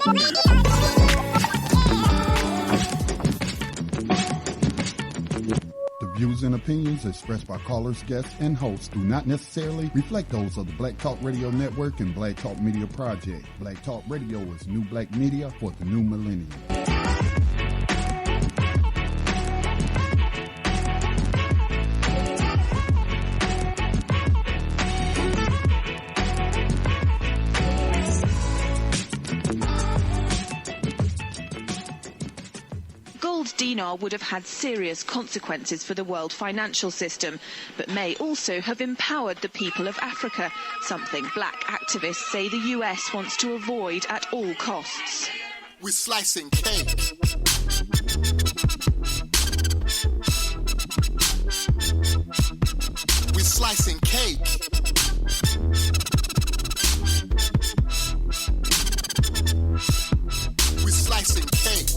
The views and opinions expressed by callers, guests, and hosts do not necessarily reflect those of the Black Talk Radio Network and Black Talk Media Project. Black Talk Radio is new black media for the new millennium. Dinar would have had serious consequences for the world financial system, but may also have empowered the people of Africa, something black activists say the US wants to avoid at all costs. We're slicing cake. We're slicing cake. We're slicing cake.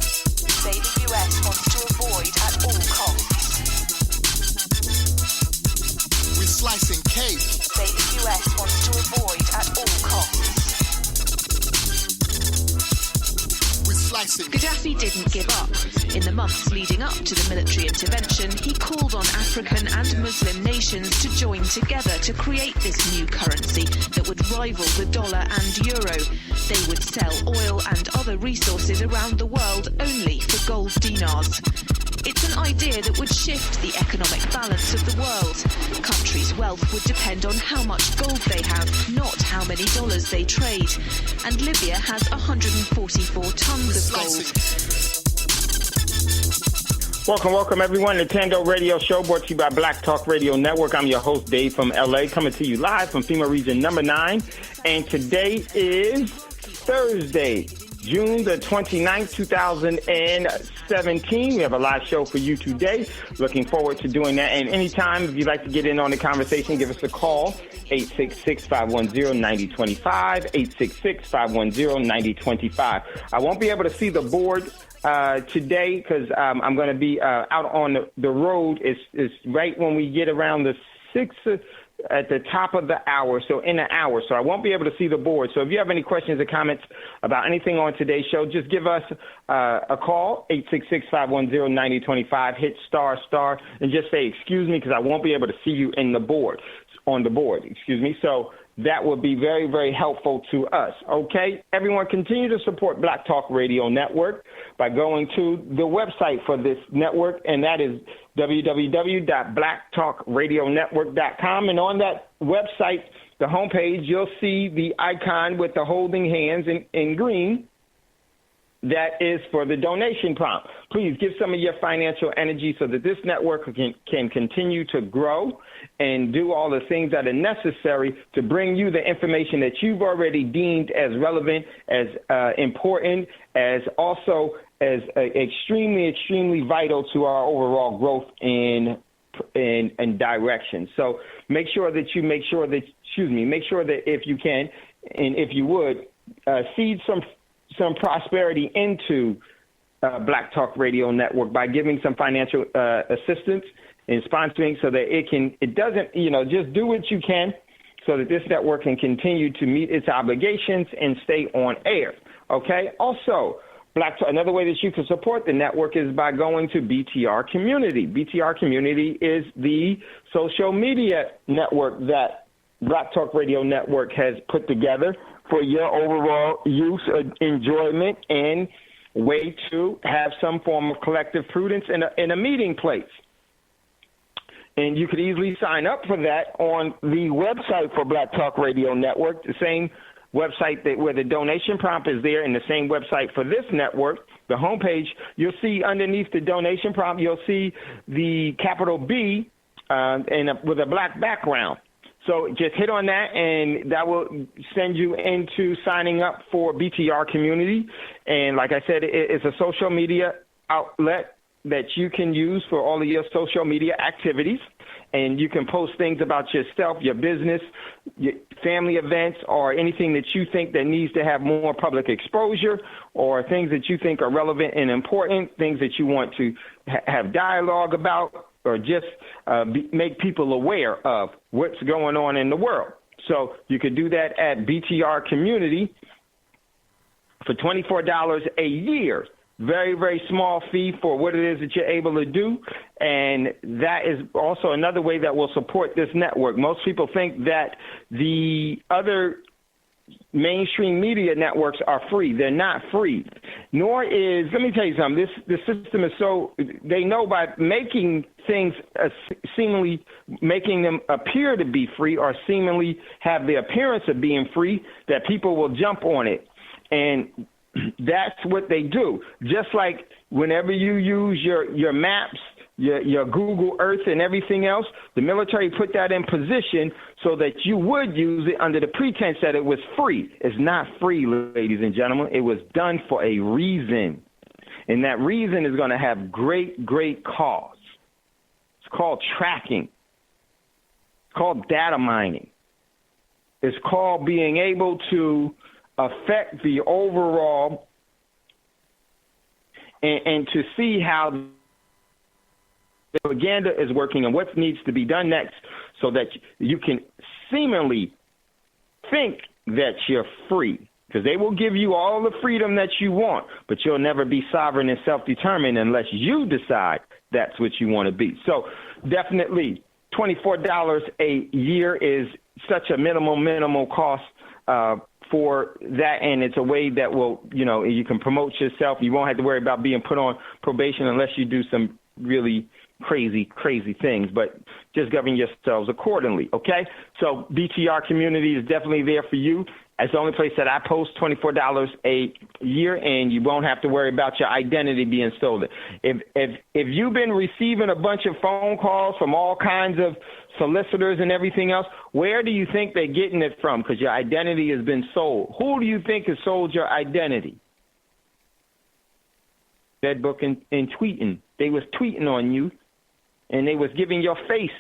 Say the US wants to avoid at all costs. We're slicing cake. Say the US wants to avoid at all costs. We're slicing. Gaddafi didn't give up. In the months leading up to the military intervention, he called on African and Muslim nations to join together to create this new currency that would rival the dollar and euro. They would sell oil and other resources around the world only for gold dinars. It's an idea that would shift the economic balance of the world. Countries' wealth would depend on how much gold they have, not how many dollars they trade. And Libya has 144 tons of gold. Welcome, everyone, to Thando Radio Show, brought to you by Black Talk Radio Network. I'm your host, Dave, from L.A., coming to you live from FEMA Region number 9. And today is Thursday, June the 29th, 2017. We have a live show for you today. Looking forward to doing that. And anytime, if you'd like to get in on the conversation, give us a call, 866-510-9025, 866-510-9025. I won't be able to see the board today because I'm going to be out on the road. It's right when we get around the 6 at the top of the hour, so in an hour. So I won't be able to see the board. So if you have any questions or comments about anything on today's show, just give us a call, 866-510-9025, hit star, and just say, excuse me, because I won't be able to see you on the board, excuse me. So that would be very, very helpful to us, okay? Everyone, continue to support Black Talk Radio Network by going to the website for this network, and that is www.blacktalkradionetwork.com. And on that website, the homepage, you'll see the icon with the holding hands in green. That is for the donation prompt. Please give some of your financial energy so that this network can continue to grow and do all the things that are necessary to bring you the information that you've already deemed as relevant, as important, as also as extremely, extremely vital to our overall growth and direction. So make sure that if you can, and if you would, seed some prosperity into Black Talk Radio Network by giving some financial assistance and sponsoring so that it doesn't, just do what you can so that this network can continue to meet its obligations and stay on air. Okay. Also, another way that you can support the network is by going to BTR Community. BTR Community is the social media network that Black Talk Radio Network has put together for your overall use, enjoyment, and way to have some form of collective prudence in a meeting place. And you could easily sign up for that on the website for Black Talk Radio Network, the same website where the donation prompt is there, and the same website for this network, the homepage. You'll see underneath the donation prompt, you'll see the capital B with a black background. So just hit on that, and that will send you into signing up for BTR Community. And like I said, it's a social media outlet that you can use for all of your social media activities. And you can post things about yourself, your business, your family events, or anything that you think that needs to have more public exposure, or things that you think are relevant and important, things that you want to have dialogue about, or just make people aware of what's going on in the world. So you could do that at BTR Community for $24 a year. Very, very small fee for what it is that you're able to do. And that is also another way that will support this network. Most people think that the other mainstream media networks are free. They're not free. Nor is, let me tell you something, this system is so, they know by making things seemingly, making them appear to be free or seemingly have the appearance of being free, that people will jump on it. And that's what they do. Just like whenever you use your maps, your Google Earth and everything else, the military put that in position so that you would use it under the pretense that it was free. It's not free, ladies and gentlemen. It was done for a reason. And that reason is going to have great, great costs. It's called tracking. It's called data mining. It's called being able to affect the overall and to see how the propaganda is working and what needs to be done next so that you can seemingly think that you're free, because they will give you all the freedom that you want, but you'll never be sovereign and self-determined unless you decide that's what you want to be. So definitely $24 a year is such a minimal cost for that, and it's a way that will, you can promote yourself. You won't have to worry about being put on probation unless you do some really crazy things, but just govern yourselves accordingly, okay? So BTR community is definitely there for you. It's the only place that I post $24 a year, and you won't have to worry about your identity being stolen. If you've been receiving a bunch of phone calls from all kinds of solicitors and everything else, where do you think they're getting it from? Because your identity has been sold. Who do you think has sold your identity? Bedbook and tweeting. They was tweeting on you, and they was giving your face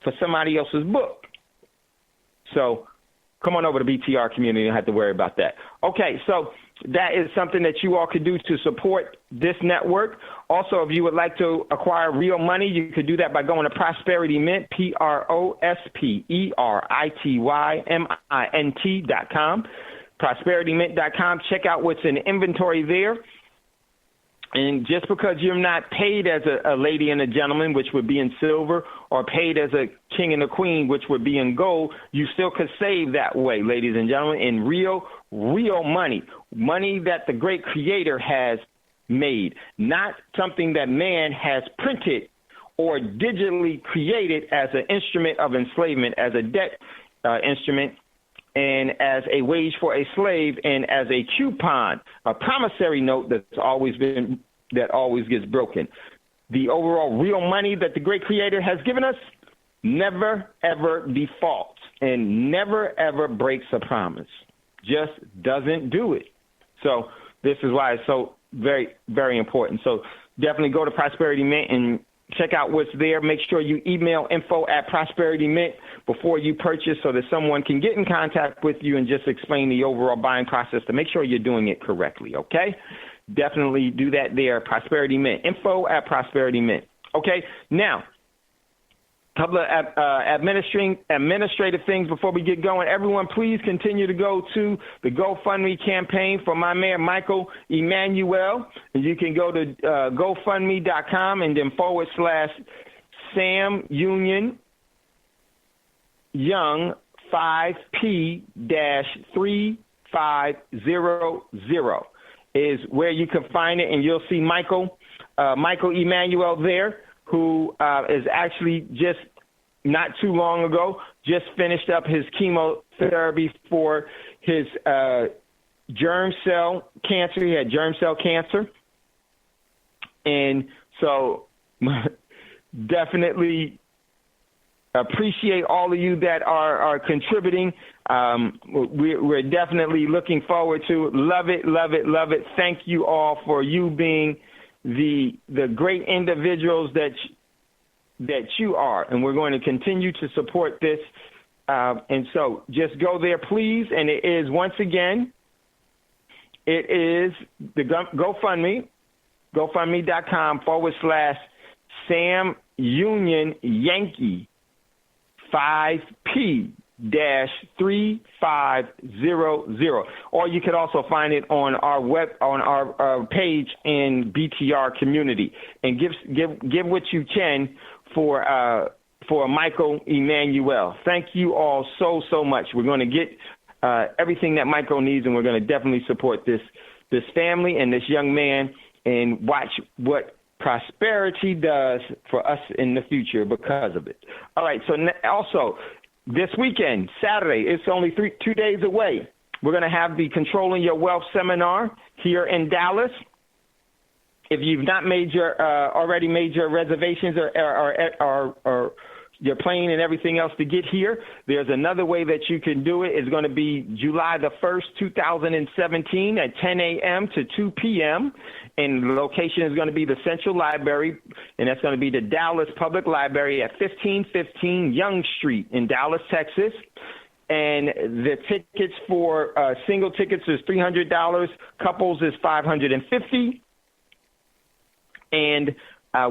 for somebody else's book. So come on over to BTR community. You don't have to worry about that. Okay, so that is something that you all could do to support this network. Also, if you would like to acquire real money, you could do that by going to Prosperity Mint, PROSPERITYMINT.com, ProsperityMint.com. Check out what's in inventory there. And just because you're not paid as a lady and a gentleman, which would be in silver, or paid as a king and a queen, which would be in gold, you still could save that way, ladies and gentlemen, in real money, money that the great creator has made, not something that man has printed or digitally created as an instrument of enslavement, as a debt instrument, and as a wage for a slave, and as a coupon, a promissory note that always gets broken. The overall real money that the great creator has given us never, ever defaults and never, ever breaks a promise. Just doesn't do it. So this is why it's so very, very important. So definitely go to Prosperity Mint and check out what's there. Make sure you email info@Prosperity Mint before you purchase so that someone can get in contact with you and just explain the overall buying process to make sure you're doing it correctly, okay? Definitely do that there, Prosperity Mint, info@Prosperity Mint. Okay, now, a couple of administrative things before we get going. Everyone, please continue to go to the GoFundMe campaign for my man, Michael Emmanuel. And you can go to GoFundMe.com and then / Union Young 5P-3500 is where you can find it, and you'll see Michael Emmanuel there, who is actually just not too long ago just finished up his chemotherapy for his germ cell cancer. He had germ cell cancer. And so definitely appreciate all of you that are contributing. We're definitely looking forward to it. Love it. Thank you all for you being the great individuals that you are, and we're going to continue to support this. And so just go there, please. And it is, once again, it is the GoFundMe, GoFundMe.com / Sam Union Yankee 5P 888-888-3500. Or you could also find it on our page in BTR community. And give what you can for Michael Emmanuel. Thank you all so much. We're going to get everything that Michael needs, and we're going to definitely support this family and this young man and watch what prosperity does for us in the future because of it. All right, so also this weekend, Saturday, it's only 2 days away. We're going to have the Controlling Your Wealth seminar here in Dallas. If you've not made your already made your reservations or your plane and everything else to get here, there's another way that you can do it. It's going to be July the 1st, 2017 at 10 a.m. to 2 p.m. And the location is going to be the Central Library, and that's going to be the Dallas Public Library at 1515 Young Street in Dallas, Texas. And the tickets for single tickets is $300. Couples is $550. And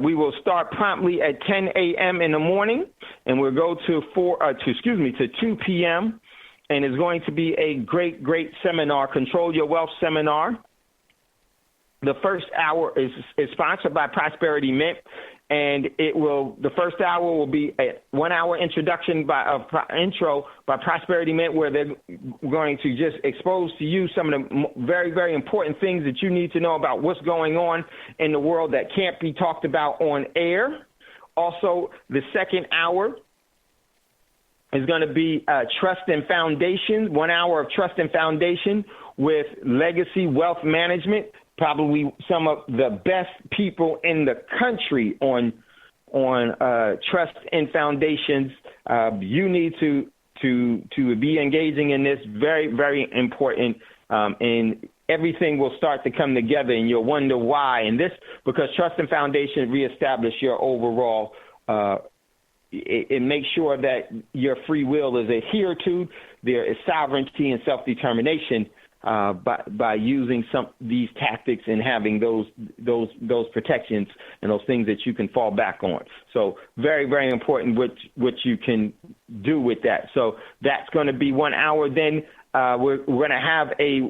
we will start promptly at 10 a.m. in the morning, and we'll go to 2 p.m. And it's going to be a great seminar, Control Your Wealth seminar. The first hour is sponsored by Prosperity Mint, and the first hour will be a 1 hour introduction intro by Prosperity Mint, where they're going to just expose to you some of the very, very important things that you need to know about what's going on in the world that can't be talked about on air. Also, the second hour is going to be Trust and Foundation, 1 hour of Trust and Foundation with Legacy Wealth Management. Probably some of the best people in the country on trust and foundations. You need to be engaging in this. Very, very important, and everything will start to come together, and you'll wonder why. And this, because trust and foundation reestablish your overall. It makes sure that your free will is adhered to. There is sovereignty and self-determination. By using these tactics and having those protections and those things that you can fall back on. So very, very important what you can do with that. So that's going to be 1 hour. Then we're going to have a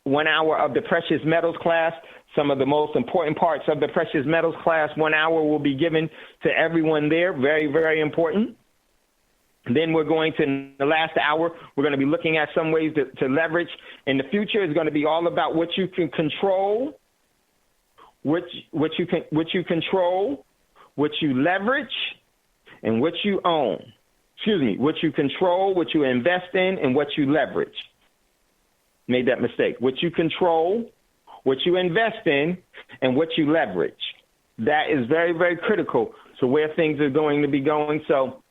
1 hour of the precious metals class. Some of the most important parts of the precious metals class, 1 hour will be given to everyone there. Very, very important. Then we're going to, in the last hour, we're going to be looking at some ways to leverage. In the future is going to be all about what you can control, what you control, what you leverage, and what you own. What you control, what you invest in, and what you leverage. Made that mistake. What you control, what you invest in, and what you leverage. That is very, very critical to where things are going to be going. So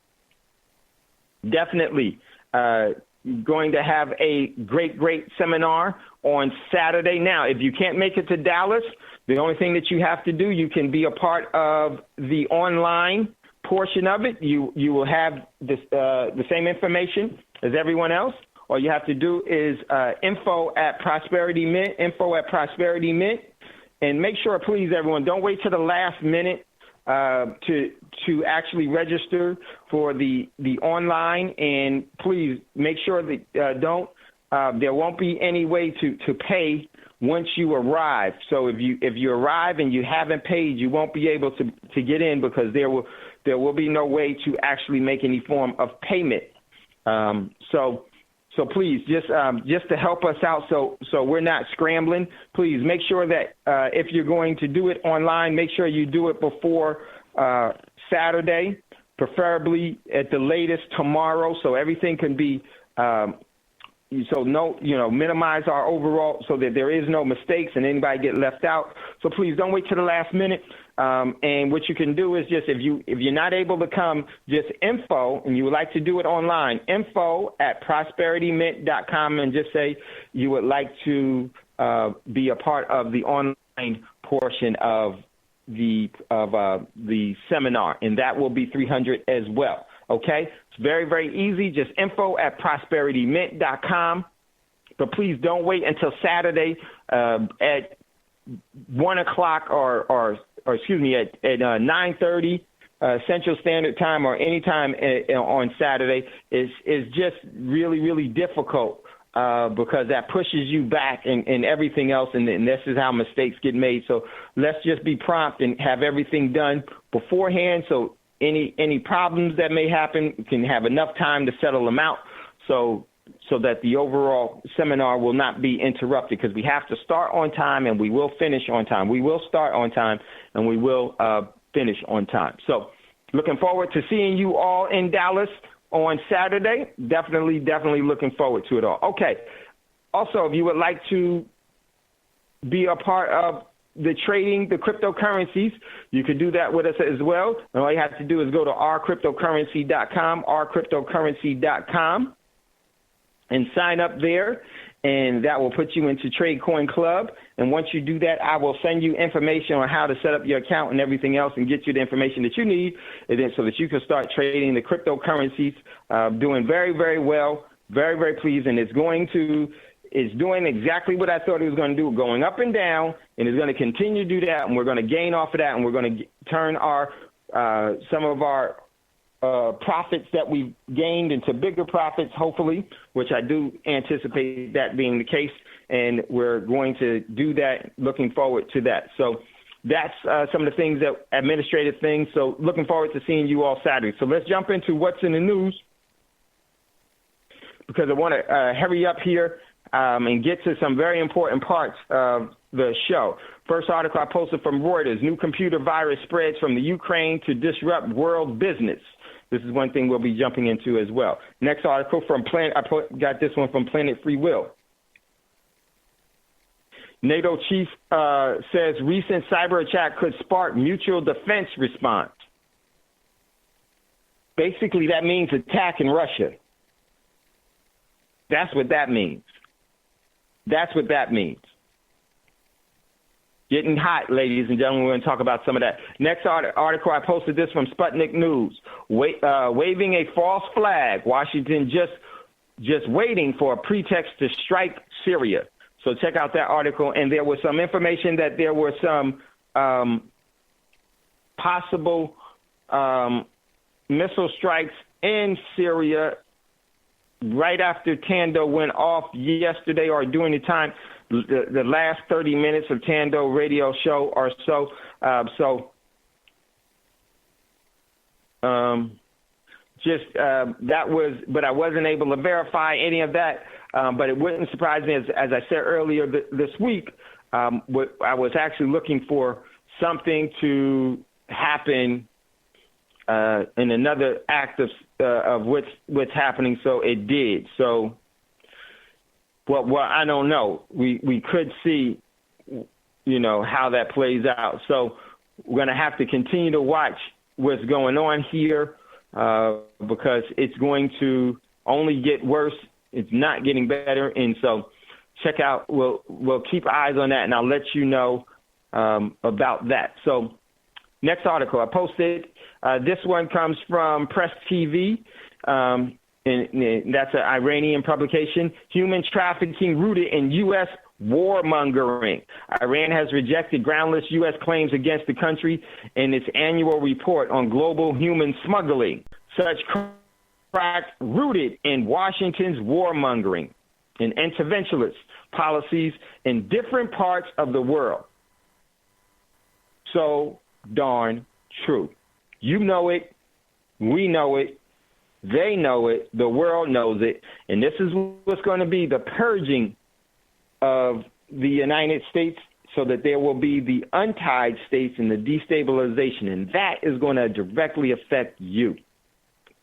definitely going to have a great seminar on Saturday. Now, if you can't make it to Dallas, the only thing that you have to do, you can be a part of the online portion of it. You will have this, the same information as everyone else. All you have to do is info at Prosperity Mint, and make sure, please, everyone, don't wait till the last minute to actually register for the online, and please make sure that there won't be any way to pay once you arrive. So if you arrive and you haven't paid, you won't be able to get in, because there will be no way to actually make any form of payment. So please, just to help us out, so we're not scrambling, please make sure that if you're going to do it online, make sure you do it before Saturday, preferably at the latest tomorrow, so everything can be minimize our overall, so that there is no mistakes and anybody get left out. So please don't wait till the last minute. And what you can do is just, if you're not able to come, just info, and you would like to do it online, info at prosperitymint.com, and just say you would like to be a part of the online portion of the seminar, and that will be $300 as well. Okay, it's very, very easy. Just info at prosperitymint.com. But please don't wait until Saturday at 1 o'clock or at 9:30 Central Standard Time or any time on Saturday is just really, really difficult because that pushes you back and everything else, and this is how mistakes get made. So let's just be prompt and have everything done beforehand so any problems that may happen can have enough time to settle them out so that the overall seminar will not be interrupted, because we have to start on time and we will finish on time. We will start on time and we will finish on time. So looking forward to seeing you all in Dallas on Saturday. Definitely looking forward to it all. Okay. Also, if you would like to be a part of the trading, the cryptocurrencies, you could do that with us as well. And all you have to do is go to ourcryptocurrency.com, and sign up there, and that will put you into TradeCoin Club. And once you do that, I will send you information on how to set up your account and everything else and get you the information that you need, and then so that you can start trading the cryptocurrencies. Doing very, very well, very, very pleased, and it's doing exactly what I thought it was going to do, going up and down, and it's going to continue to do that, and we're going to gain off of that, and we're going to turn our some of our profits that we've gained into bigger profits, hopefully, which I do anticipate that being the case, and we're going to do that, looking forward to that. So that's some of the things, that administrative things. So looking forward to seeing you all Saturday. So let's jump into what's in the news, because I want to hurry up here and get to some very important parts of the show. First article I posted from Reuters: new computer virus spreads from the Ukraine to disrupt world business. This is one thing we'll be jumping into as well. Next article from got this one from Planet Free Will. NATO chief says recent cyber attack could spark mutual defense response. Basically, that means attack in Russia. That's what that means. That's what that means. Getting hot, ladies and gentlemen. We're going to talk about some of that. Next article, I posted this from Sputnik News. Waving a false flag. Washington just waiting for a pretext to strike Syria. So check out that article. And there was some information that there were some possible missile strikes in Syria right after Thando went off yesterday, or during the time, the last 30 minutes of Thando Radio Show or so. That was, but I wasn't able to verify any of that. But it wouldn't surprise me, as I said earlier this week, I was actually looking for something to happen in another act of what's happening. So it did. So, well, I don't know. We could see, how that plays out. So we're going to have to continue to watch what's going on here because it's going to only get worse. It's not getting better. And so check out, we'll keep eyes on that, and I'll let you know about that. So next article I posted, this one comes from Press TV. And that's an Iranian publication. Human trafficking rooted in U.S. warmongering. Iran has rejected groundless U.S. claims against the country in its annual report on global human smuggling. Such crack rooted in Washington's warmongering and interventionist policies in different parts of the world. So darn true. You know it. We know it. They know it. The world knows it. And this is what's going to be the purging of the United States, so that there will be the untied states and the destabilization. And that is going to directly affect you.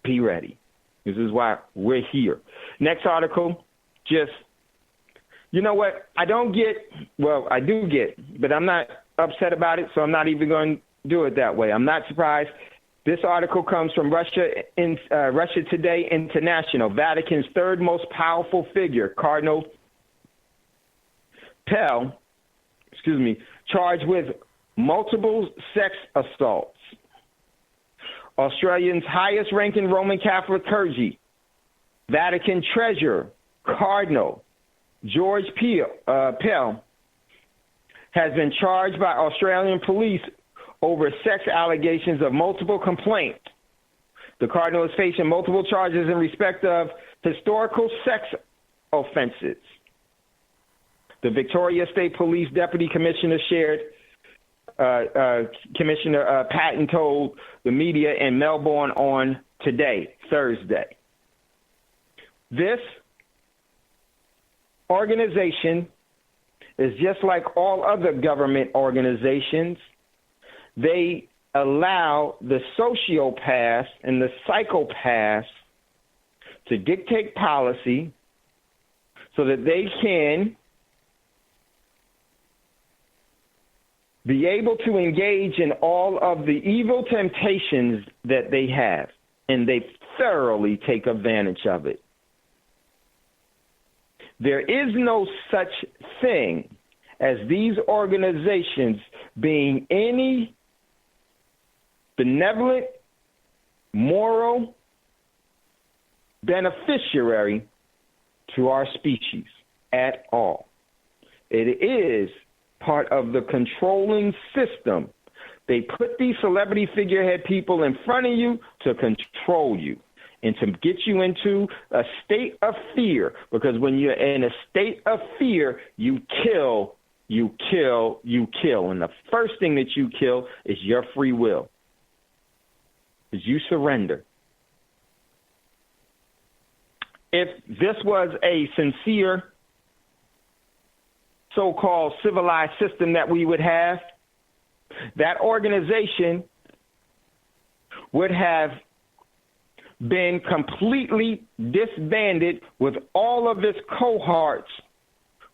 Be ready. This is why we're here. Next article, you know what? I do get, but I'm not upset about it, so I'm not even going to do it that way. I'm not surprised. This article comes from Russia Today International. Vatican's third most powerful figure, Cardinal Pell, charged with multiple sex assaults. Australia's highest-ranking Roman Catholic clergy, Vatican treasurer, Cardinal George Pell, has been charged by Australian police over sex allegations of multiple complaints. The Cardinal is facing multiple charges in respect of historical sex offenses. The Victoria State Police Deputy Commissioner Commissioner Patton told the media in Melbourne on today, Thursday. This organization is just like all other government organizations. They allow the sociopaths and the psychopaths to dictate policy so that they can be able to engage in all of the evil temptations that they have, and they thoroughly take advantage of it. There is no such thing as these organizations being any benevolent, moral beneficiary to our species at all. It is part of the controlling system. They put these celebrity figurehead people in front of you to control you and to get you into a state of fear, because when you're in a state of fear, you kill, you kill, you kill. And the first thing that you kill is your free will, is you surrender. If this was a sincere so-called civilized system that we would have, that organization would have been completely disbanded with all of its cohorts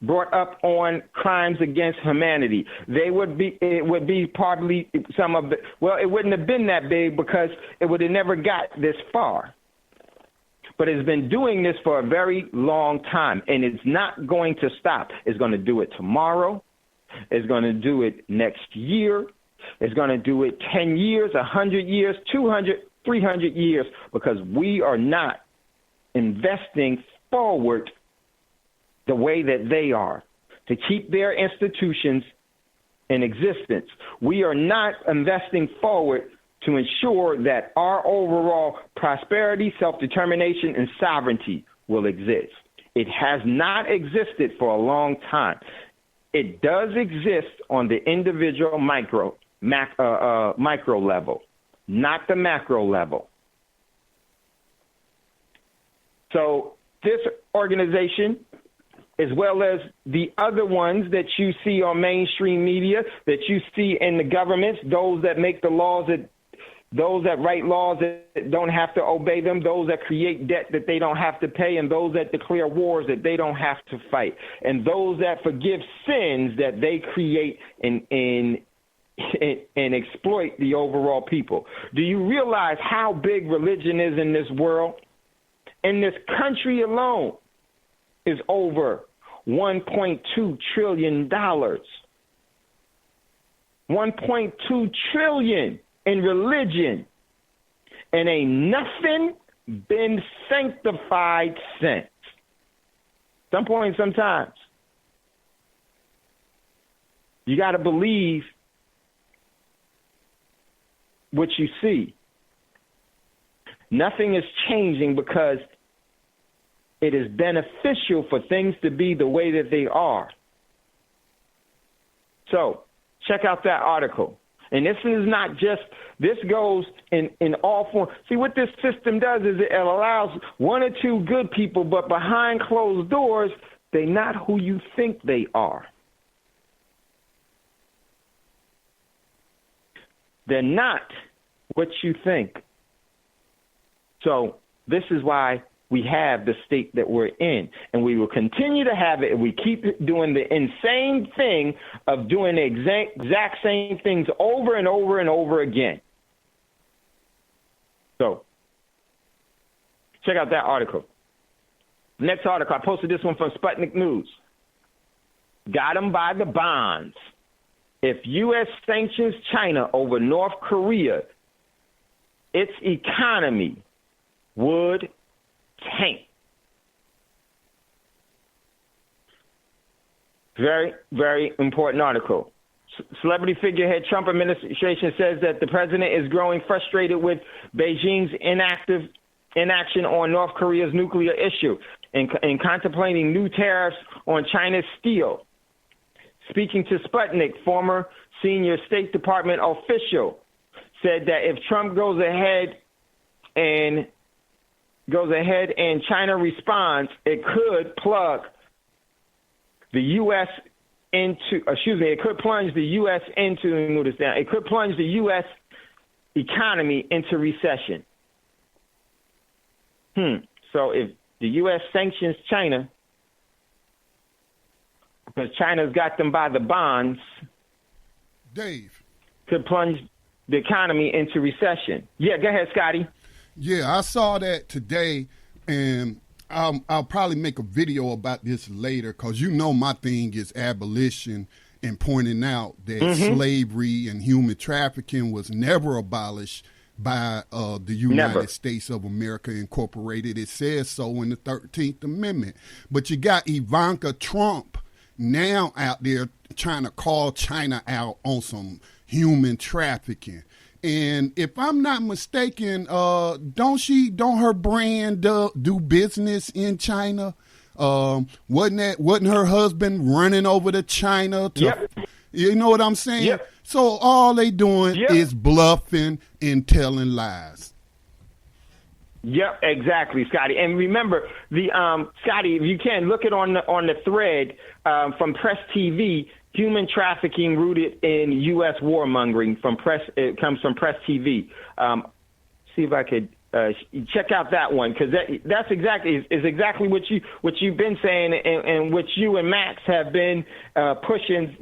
brought up on crimes against humanity. It would be probably some of the, well, it wouldn't have been that big because it would have never got this far. But it's been doing this for a very long time, and it's not going to stop. It's going to do it tomorrow. It's going to do it next year. It's going to do it 10 years, 100 years, 200, 300 years, because we are not investing forward the way that they are to keep their institutions in existence. We are not investing forward to ensure that our overall prosperity, self-determination, and sovereignty will exist. It has not existed for a long time. It does exist on the individual micro level, not the macro level. So this organization, as well as the other ones that you see on mainstream media, that you see in the governments, those that make the laws, those that write laws that don't have to obey them, those that create debt that they don't have to pay, and those that declare wars that they don't have to fight, and those that forgive sins that they create and exploit the overall people. Do you realize how big religion is in this world? In this country alone is over $1.2 trillion. $1.2 trillion in religion. And ain't nothing been sanctified since. Some point, sometimes. You got to believe what you see. Nothing is changing because it is beneficial for things to be the way that they are. So check out that article. And this is not just, this goes in all forms. See, what this system does is it allows one or two good people, but behind closed doors, they're not who you think they are. They're not what you think. So this is why we have the state that we're in, and we will continue to have it if we keep doing the insane thing of doing the exact same things over and over and over again. So check out that article. Next article, I posted this one from Sputnik News. Got them by the bonds. If U.S. sanctions China over North Korea, its economy would tank. Very, very important article. Celebrity figurehead Trump administration says that the president is growing frustrated with Beijing's inaction on North Korea's nuclear issue and contemplating new tariffs on China's steel. Speaking to Sputnik, former senior State Department official said that if Trump goes ahead and China responds, it could plunge the U.S. into economy into recession. So if the U.S. sanctions China, because China's got them by the bonds, Dave, could plunge the economy into recession. Yeah, go ahead, Scotty. Yeah, I saw that today, and I'll probably make a video about this later, because you know my thing is abolition and pointing out that slavery and human trafficking was never abolished by the United States of America Incorporated. It says so in the 13th Amendment. But you got Ivanka Trump now out there trying to call China out on some human trafficking. And if I'm not mistaken, don't her brand do business in China? Wasn't her husband running over to China? You know what I'm saying? Yep. So all they doing is bluffing and telling lies. Yep, exactly, Scotty. And remember, Scotty, if you can look it on the thread from Press TV. Human trafficking rooted in U.S. warmongering from Press. It comes from Press TV. See if I could check out that one, because that's exactly what you've been saying, and what you and Max have been pushing.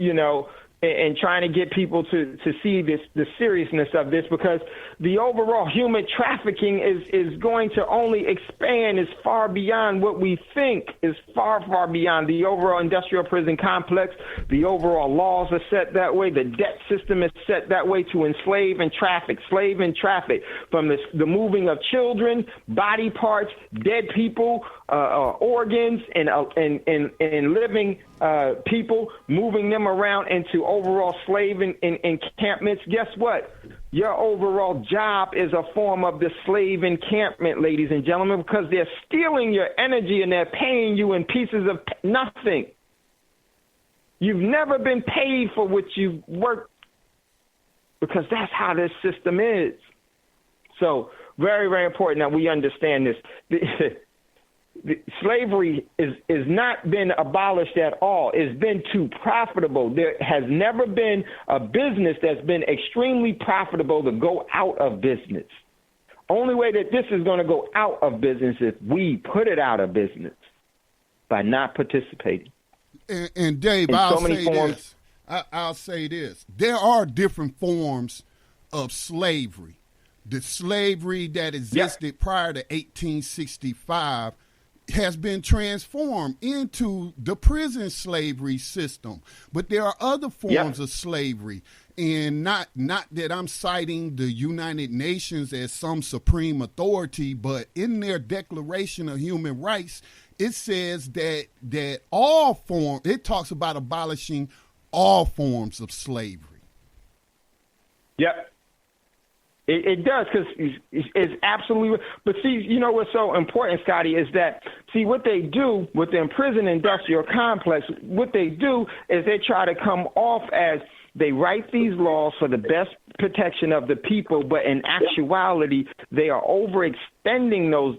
And trying to get people to see the seriousness of this, because the overall human trafficking is going to only expand as far beyond what we think, is far, far beyond the overall industrial prison complex. The overall laws are set that way. The debt system is set that way to enslave and traffic, from the moving of children, body parts, dead people, organs, and living people, moving them around into overall slave encampments. Guess what? Your overall job is a form of the slave encampment, ladies and gentlemen, because they're stealing your energy and they're paying you in pieces of nothing. You've never been paid for what you've worked, because that's how this system is. So very, very important that we understand this. Slavery is not been abolished at all. It's been too profitable. There has never been a business that's been extremely profitable to go out of business. Only way that this is going to go out of business is if we put it out of business by not participating. And Dave, I'll say this. There are different forms of slavery. The slavery that existed prior to 1865 has been transformed into the prison slavery system. But there are other forms of slavery, and not that I'm citing the United Nations as some supreme authority, but in their Declaration of Human Rights, it says that all forms, it talks about abolishing all forms of slavery. Yep. It does, because it's absolutely. But see, you know what's so important, Scotty, is that, see, what they do with the prison industrial complex, what they do is they try to come off as they write these laws for the best protection of the people, but in actuality, they are overextending those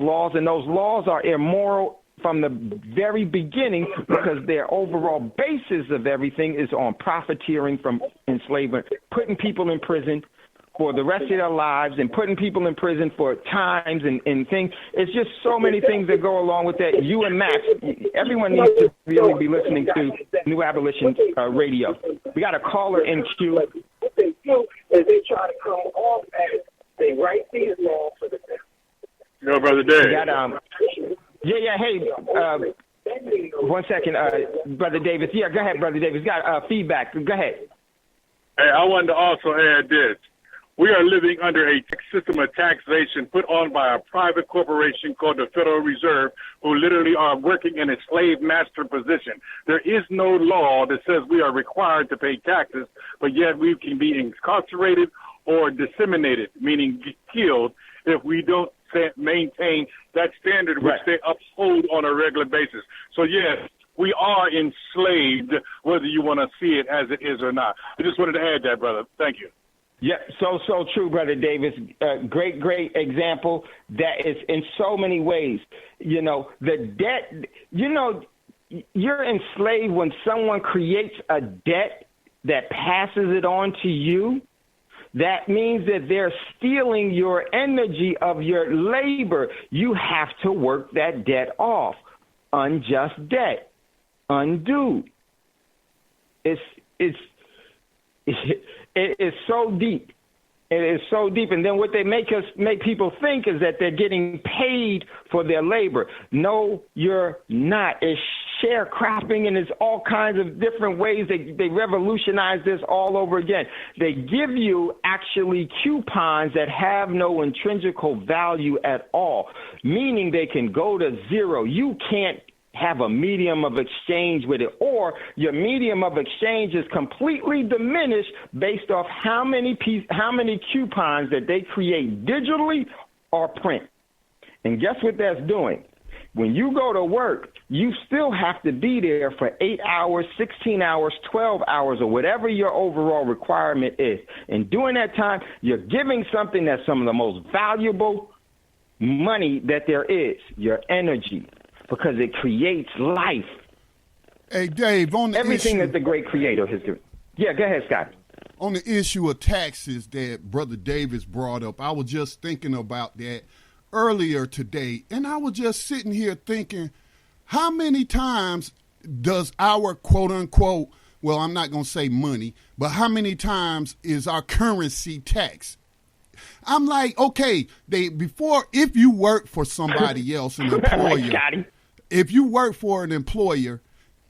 laws, and those laws are immoral from the very beginning, because their overall basis of everything is on profiteering from enslavement, putting people in prison for the rest of their lives, and putting people in prison for times and things. It's just so many things that go along with that. You and Max, everyone needs to really be listening to New Abolition Radio. We got a caller in queue. What they do is they try to come off as they write these laws for the best. No, Brother Dave. Hey, 1 second, Brother Davis. Yeah, go ahead, Brother Davis. Got feedback. Go ahead. Hey, I wanted to also add this. We are living under a system of taxation put on by a private corporation called the Federal Reserve, who literally are working in a slave master position. There is no law that says we are required to pay taxes, but yet we can be incarcerated or disseminated, meaning killed, if we don't maintain that standard which they uphold on a regular basis. So, yes, we are enslaved, whether you want to see it as it is or not. I just wanted to add that, brother. Thank you. Yeah, so true, Brother Davis. Great example. That is in so many ways. You know, the debt, you know, you're enslaved when someone creates a debt that passes it on to you. That means that they're stealing your energy of your labor. You have to work that debt off. Unjust debt. Undue. It is so deep. It is so deep. And then what they make people think is that they're getting paid for their labor. No, you're not. It's sharecropping, and it's all kinds of different ways. They revolutionize this all over again. They give you actually coupons that have no intrinsic value at all, meaning they can go to zero. You can't have a medium of exchange with it, or your medium of exchange is completely diminished based off how many coupons that they create digitally or print. And guess what that's doing? When you go to work, you still have to be there for 8 hours, 16 hours, 12 hours, or whatever your overall requirement is. And during that time, you're giving something that's some of the most valuable money that there is, your energy, because it creates life. Hey, Dave, on the everything issue, that the great creator has given. Yeah, go ahead, Scott. On the issue of taxes that Brother Davis brought up, I was just thinking about that earlier today, and I was just sitting here thinking, how many times does our quote-unquote, well, I'm not going to say money, but how many times is our currency taxed? I'm like, okay, if you work for somebody else, an employer, if you work for an employer,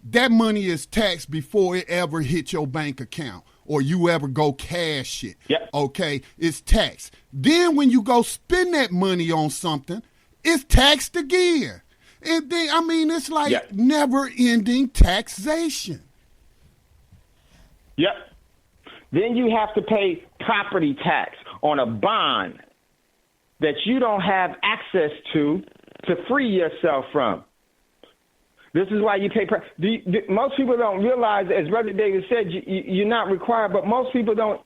that money is taxed before it ever hits your bank account or you ever go cash it. Yep. Okay, it's taxed. Then when you go spend that money on something, it's taxed again. And then, I mean, it's like never-ending taxation. Yep. Then you have to pay property tax on a bond that you don't have access to free yourself from. This is why you pay. Most people don't realize, as Brother David said, you're not required, but most people don't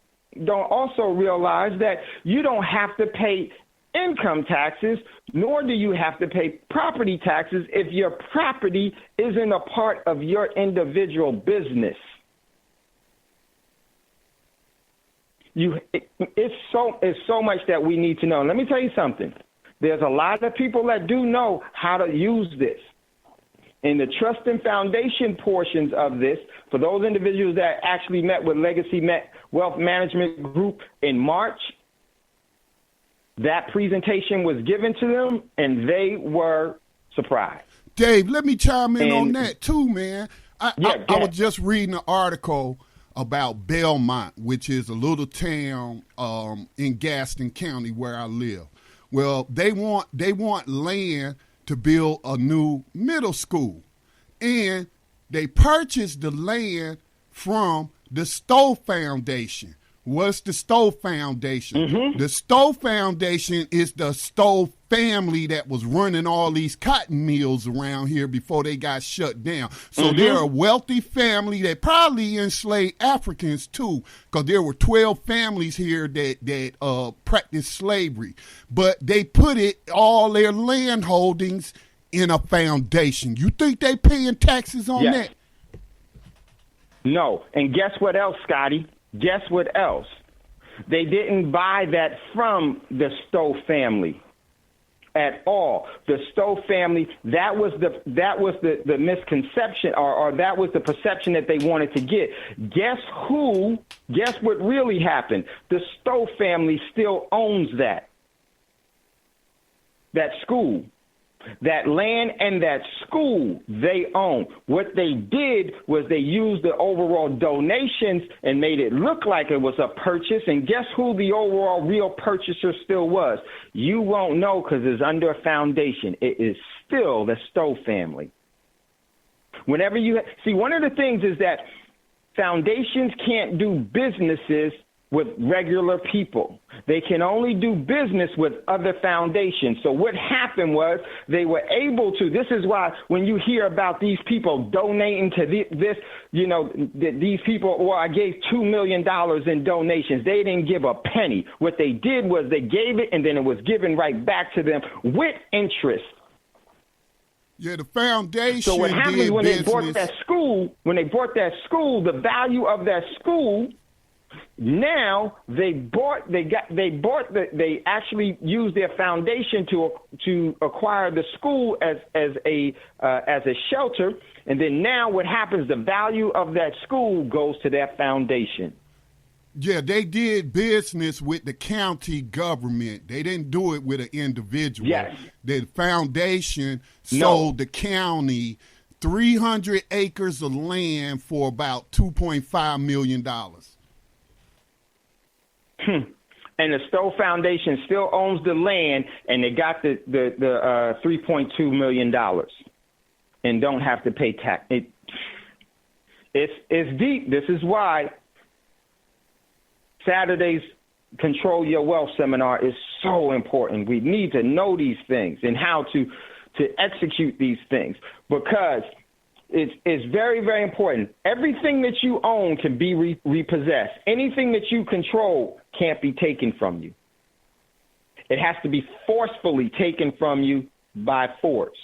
also realize that you don't have to pay income taxes, nor do you have to pay property taxes if your property isn't a part of your individual business. It's so much that we need to know. Let me tell you something. There's a lot of people that do know how to use this. In the trust and foundation portions of this, for those individuals that actually met with Legacy Wealth Management Group in March, that presentation was given to them, and they were surprised. Dave, let me chime in on that too, man. I was just reading an article about Belmont, which is a little town in Gaston County where I live. Well, they want land to build a new middle school, and they purchased the land from the Stowe Foundation. What's the Stowe Foundation? Mm-hmm. The Stowe Foundation is the Stowe family that was running all these cotton mills around here before they got shut down. So they're a wealthy family that probably enslaved Africans too, because there were 12 families here that practiced slavery. But they put all their land holdings in a foundation. You think they paying taxes on that? No. And guess what else, Scotty? Guess what else? They didn't buy that from the Stowe family at all. The Stowe family, that was the misconception, or that was the perception that they wanted to get. Guess what really happened? The Stowe family still owns that school. That land and that school they own. What they did was they used the overall donations and made it look like it was a purchase. And guess who the overall real purchaser still was? You won't know because it's under a foundation. It is still the Stowe family. Whenever you see, one of the things is that foundations can't do businesses with regular people. They can only do business with other foundations. So what happened was they were able to, this is why when you hear about these people donating to this, you know, these people, well, I gave $2 million in donations. They didn't give a penny. What they did was they gave it and then it was given right back to them with interest. Yeah, the foundation. So what happens when business. they bought that school, the value of that school, now they actually used their foundation to acquire the school as a shelter, and then now what happens? The value of that school goes to their foundation. Yeah, they did business with the county government. They didn't do it with an individual. Yes. The foundation sold the county 300 acres of land for about $2.5 million. And the Stowe Foundation still owns the land, and they got the $3.2 million and don't have to pay tax. It's deep. This is why Saturday's Control Your Wealth seminar is so important. We need to know these things and how to execute these things, because it's very, very important. Everything that you own can be repossessed. Anything that you control can't be taken from you. It has to be forcefully taken from you by force.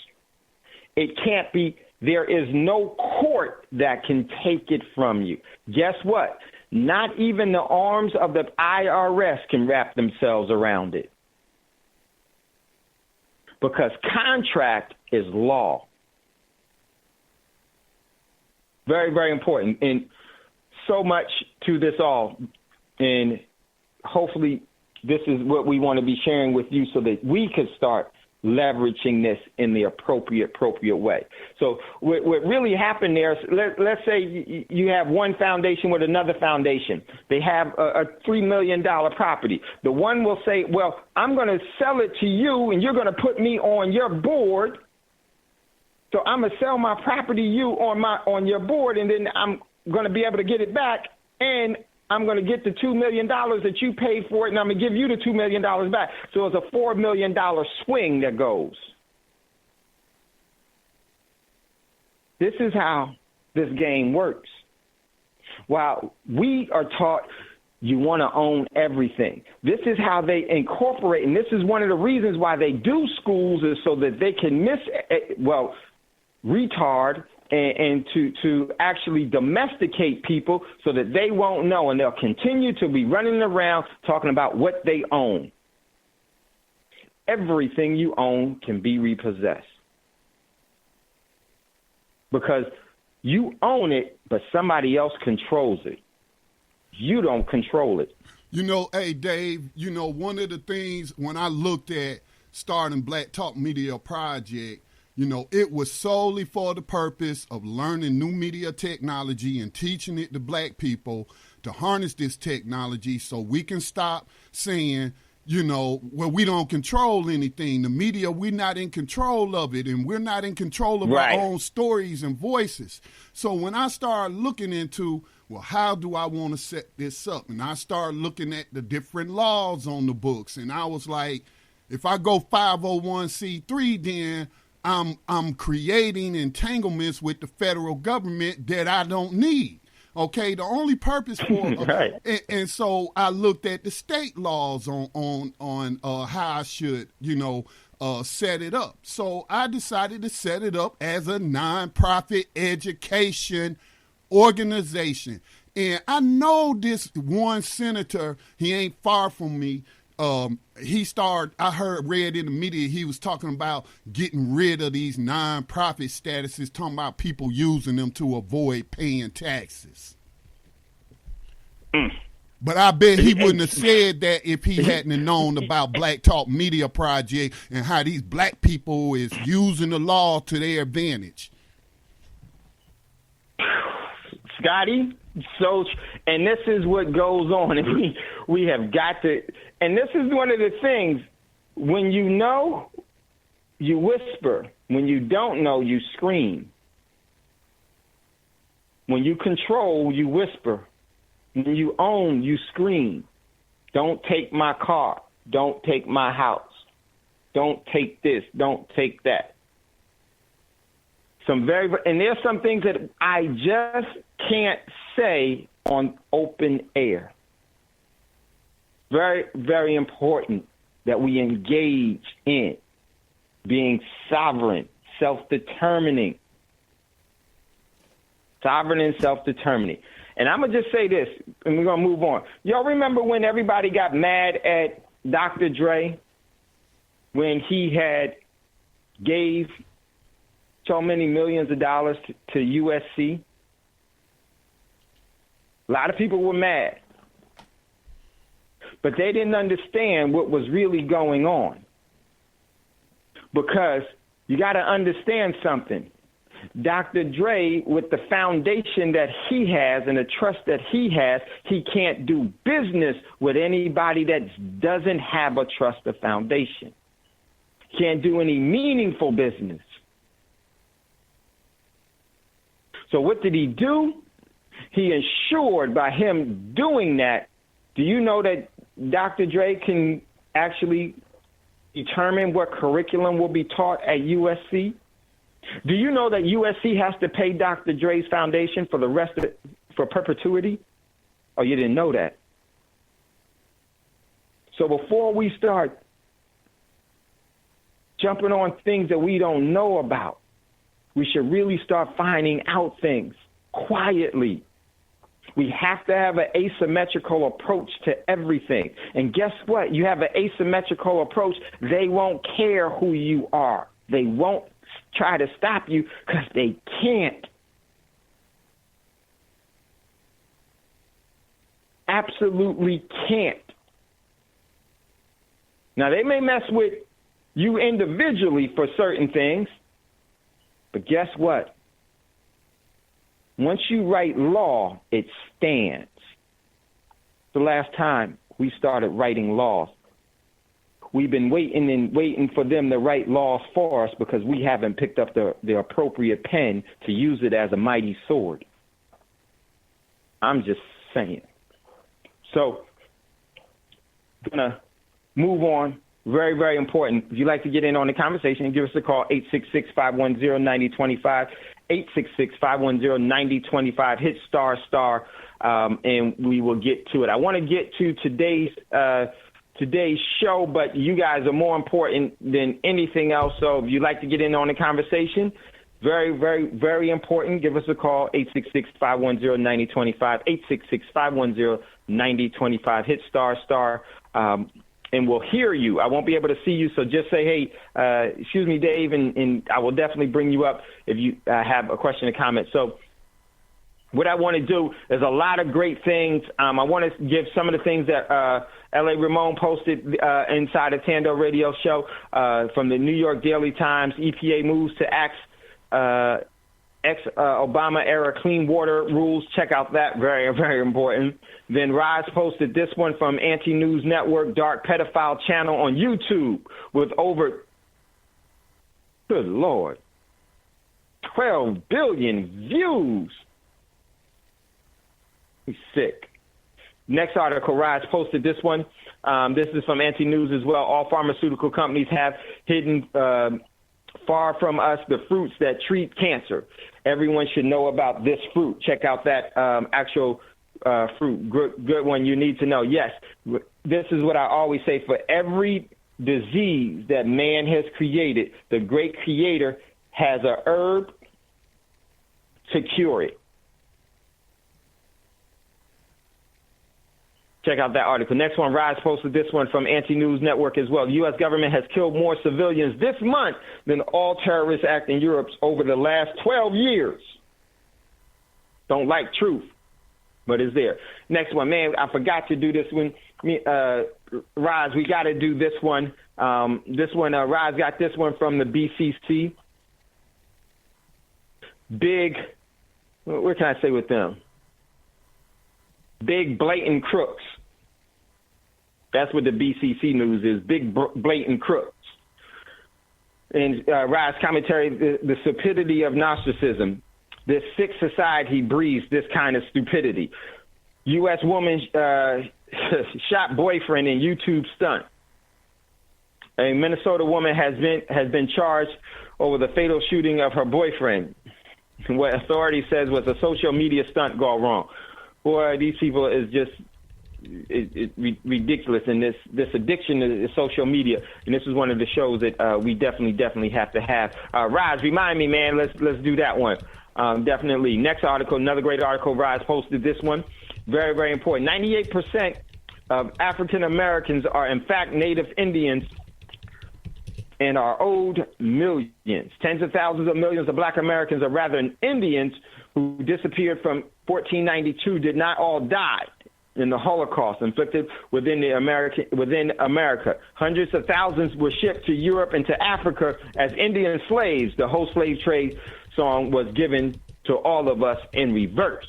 It can't be, there is no court that can take it from you. Guess what? Not even the arms of the IRS can wrap themselves around it. Because contract is law. Very, very important. And so much to this all. And hopefully this is what we want to be sharing with you so that we can start leveraging this in the appropriate way. So what really happened there is, let's say you have one foundation with another foundation. They have a $3 million property. The one will say, well, I'm going to sell it to you and you're going to put me on your board. So I'm going to sell my property to you on your board, and then I'm going to be able to get it back, and I'm going to get the $2 million that you paid for it, and I'm going to give you the $2 million back. So it's a $4 million swing that goes. This is how this game works. While we are taught you want to own everything, this is how they incorporate, and this is one of the reasons why they do schools, is so that they can retard and to actually domesticate people so that they won't know, and they'll continue to be running around talking about what they own. Everything you own can be repossessed because you own it, but somebody else controls it. You don't control it. You know, hey, Dave, you know, one of the things when I looked at starting Black Talk Media Project, you know, it was solely for the purpose of learning new media technology and teaching it to black people to harness this technology so we can stop saying, you know, well, we don't control anything. The media, we're not in control of it, and we're not in control of our own stories and voices. So when I started looking into, well, how do I want to set this up? And I started looking at the different laws on the books, and I was like, if I go 501c3, then I'm creating entanglements with the federal government that I don't need. Okay, the only purpose for and so I looked at the state laws on how I should, you know, set it up. So I decided to set it up as a nonprofit education organization. And I know this one senator, he ain't far from me. I read in the media, he was talking about getting rid of these nonprofit statuses, talking about people using them to avoid paying taxes. But I bet he wouldn't have said that if he hadn't known about Black Talk Media Project and how these black people is using the law to their advantage. Scotty, and this is what goes on, and we have got to, and this is one of the things, when you know, you whisper. When you don't know, you scream. When you control, you whisper. When you own, you scream. Don't take my car. Don't take my house. Don't take this. Don't take that. And there's some things that I just can't say on open air. Very, very important that we engage in being sovereign, self-determining. Sovereign and self-determining. And I'm going to just say this, and we're going to move on. Y'all remember when everybody got mad at Dr. Dre when he had gave so many millions of dollars to USC? A lot of people were mad. But they didn't understand what was really going on. Because you got to understand something. Dr. Dre, with the foundation that he has and the trust that he has, he can't do business with anybody that doesn't have a trust or foundation. Can't do any meaningful business. So what did he do? He ensured by him doing that, do you know that Dr. Dre can actually determine what curriculum will be taught at USC? Do you know that USC has to pay Dr. Dre's foundation for the rest of it, for perpetuity? Oh, you didn't know that. So before we start jumping on things that we don't know about, we should really start finding out things quietly. We have to have an asymmetrical approach to everything. And guess what? You have an asymmetrical approach, they won't care who you are. They won't try to stop you because they can't. Absolutely can't. Now, they may mess with you individually for certain things, but guess what? Once you write law, it stands. The last time we started writing laws, we've been waiting for them to write laws for us because we haven't picked up the appropriate pen to use it as a mighty sword. I'm just saying. So, I'm going to move on. Very, very important. If you'd like to get in on the conversation, give us a call, 866-510-9025, 866-510-9025. Hit **, and we will get to it. I want to get to today's show, but you guys are more important than anything else. So if you'd like to get in on the conversation, very, very, very important. Give us a call, 866-510-9025, 866-510-9025. Hit **, and we'll hear you. I won't be able to see you, so just say, hey, excuse me, Dave, and I will definitely bring you up if you have a question or comment. So what I want to do is a lot of great things. I want to give some of the things that L.A. Ramon posted inside of Thando Radio Show from the New York Daily Times. EPA moves to ex-Obama-era clean water rules. Check out that. Very, very important. Then Rise posted this one from Anti-News Network, Dark Pedophile Channel on YouTube with over, good Lord, 12 billion views. He's sick. Next article, Rise posted this one. This is from Anti-News as well. All pharmaceutical companies have hidden far from us the fruits that treat cancer. Everyone should know about this fruit. Check out that actual fruit. Good one you need to know. Yes, this is what I always say. For every disease that man has created, the great creator has a herb to cure it. Check out that article. Next one, Rise posted this one from Anti-News Network as well. The U.S. government has killed more civilians this month than all terrorist acts in Europe over the last 12 years. Don't like truth. but it's there. Next one, man, I forgot to do this one. Roz, we got to do this one. Roz got this one from the BCC. Big, what can I say with them? Big blatant crooks. That's what the BCC news is, big blatant crooks. And Roz commentary, the stupidity of Gnosticism. This sick society breeds this kind of stupidity. U.S. woman shot boyfriend in YouTube stunt. A Minnesota woman has been charged over the fatal shooting of her boyfriend. What authority says was a social media stunt gone wrong. Boy, these people is just ridiculous, and this addiction to social media. And this is one of the shows that we definitely have to have. Roz, remind me, man. Let's do that one. Definitely. Next article, another great article. Roz posted this one. Very, very important. 98% of African Americans are in fact Native Indians and are owed millions. Tens of thousands of millions of Black Americans, or rather Indians, who disappeared from 1492 did not all die in the Holocaust inflicted within America. Hundreds of thousands were shipped to Europe and to Africa as Indian slaves. The whole slave trade song was given to all of us in reverse.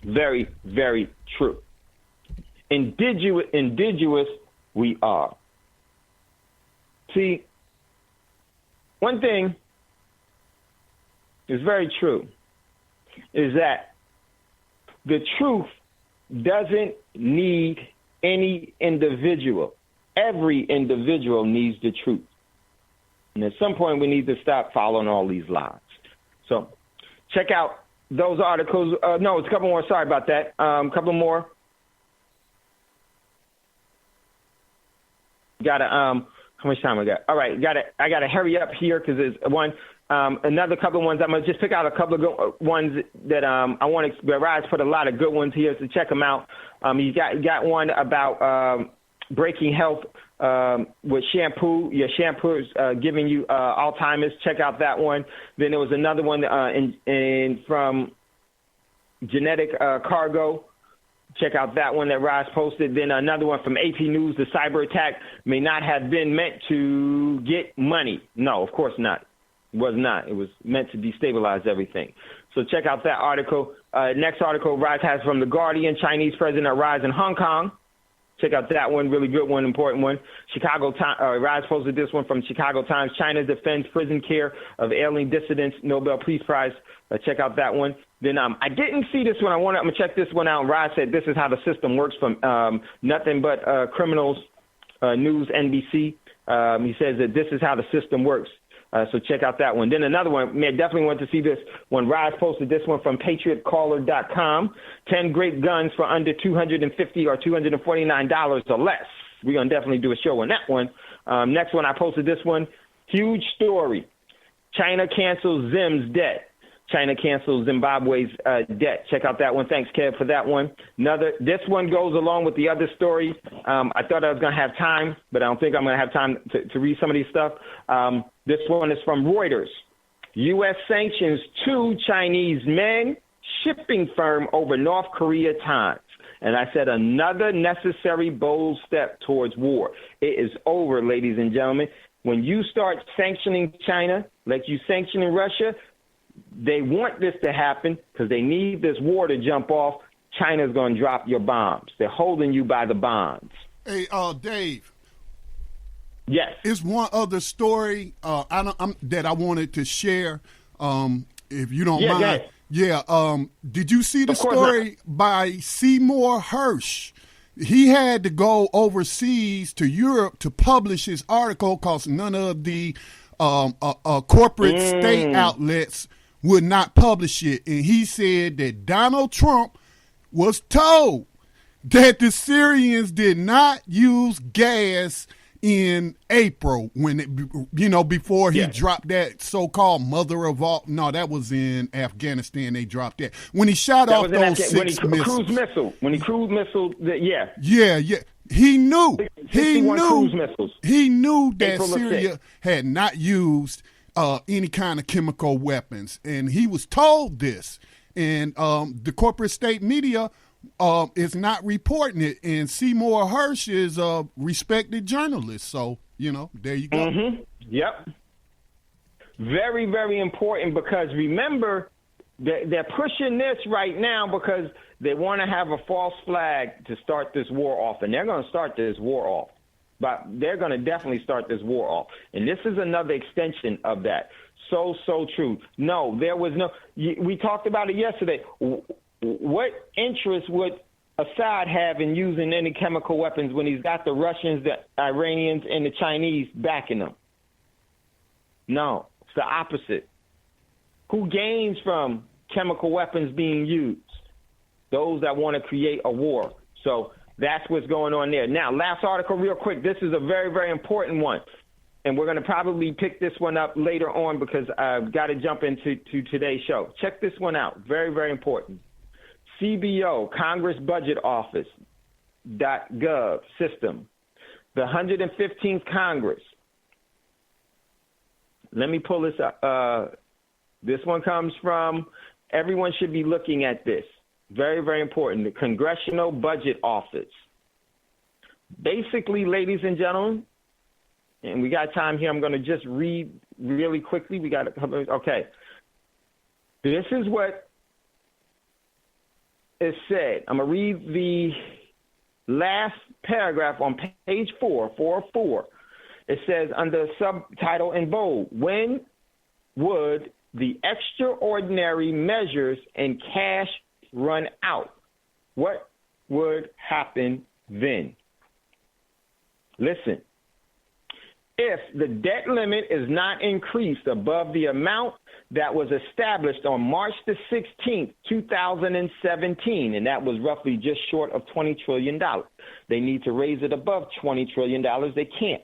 Very, very true. Indigenous we are. See, one thing is very true, is that the truth doesn't need any individual. Every individual needs the truth. And at some point, we need to stop following all these lies. So check out those articles. No, it's a couple more. Sorry about that. Couple more. How much time I got? All right, I gotta hurry up here because there's one. Another couple of ones. I'm gonna just pick out a couple of good ones that I want to. Rise put a lot of good ones here, so check them out. You got one about breaking health with shampoo. Your shampoo is giving you Alzheimer's. Check out that one. Then there was another one from genetic cargo. Check out that one that Ross posted. Then another one from AP News. The cyber attack may not have been meant to get money. No, of course not. It was not. It was meant to destabilize everything. So check out that article. Next article Ross has from The Guardian. Chinese President arrives in Hong Kong. Check out that one. Really good one, important one. Ross posted this one from Chicago Times. China defends prison care of alien dissidents. Nobel Peace Prize. Check out that one. Then I didn't see this one. I'm gonna check this one out. Rod said this is how the system works from Nothing But Criminals News, NBC. He says that this is how the system works. So check out that one. Then another one, man, definitely want to see this one. Rod posted this one from PatriotCaller.com. 10 great guns for under $250 or $249 or less. We're going to definitely do a show on that one. Next one, I posted this one. Huge story. China cancels Zim's debt. China cancels Zimbabwe's debt. Check out that one. Thanks, Kev, for that one. This one goes along with the other story. I thought I was going to have time, but I don't think I'm going to have time to read some of these stuff. This one is from Reuters. U.S. sanctions 2 Chinese men, shipping firm over North Korea ties. And I said another necessary bold step towards war. It is over, ladies and gentlemen. When you start sanctioning China, like you sanctioning Russia, they want this to happen because they need this war to jump off. China's going to drop your bombs. They're holding you by the bonds. Hey, Dave. Yes. It's one other story that I wanted to share, if you don't mind. Yeah. Did you see the story by Seymour Hersh? He had to go overseas to Europe to publish his article because none of the corporate state outlets would not publish it. And he said that Donald Trump was told that the Syrians did not use gas in April before he dropped that so-called mother of all. No, that was in Afghanistan. They dropped that. When he shot off those 6 missiles. When he cruise missile, yeah. Yeah. He knew. He cruise missiles. He knew that Syria had not used any kind of chemical weapons, and he was told this. and the corporate state media is not reporting it. And Seymour Hersh is a respected journalist. So, there you go. Mm-hmm. Yep. Very, very important, because remember, they're pushing this right now because they want to have a false flag to start this war off. And they're going to start this war off. But they're going to definitely start this war off. And this is another extension of that. So true. No, there was no – we talked about it yesterday. What interest would Assad have in using any chemical weapons when he's got the Russians, the Iranians, and the Chinese backing him? No, it's the opposite. Who gains from chemical weapons being used? Those that want to create a war. So that's what's going on there. Now, last article real quick. This is a very, very important one. And we're going to probably pick this one up later on because I've got to jump into today's show. Check this one out. Very, very important. CBO, Congress Budget Office, .gov system. The 115th Congress. Let me pull this up. This one comes from, everyone should be looking at this. Very, very important. The Congressional Budget Office. Basically, ladies and gentlemen, and we got time here, I'm going to just read really quickly. We got a couple. Okay. This is what is said. I'm going to read the last paragraph on page 444. It says under subtitle in bold, when would the extraordinary measures and cash run out? What would happen then? Listen. If the debt limit is not increased above the amount that was established on March the 16th, 2017, and that was roughly just short of $20 trillion. They need to raise it above $20 trillion. They can't.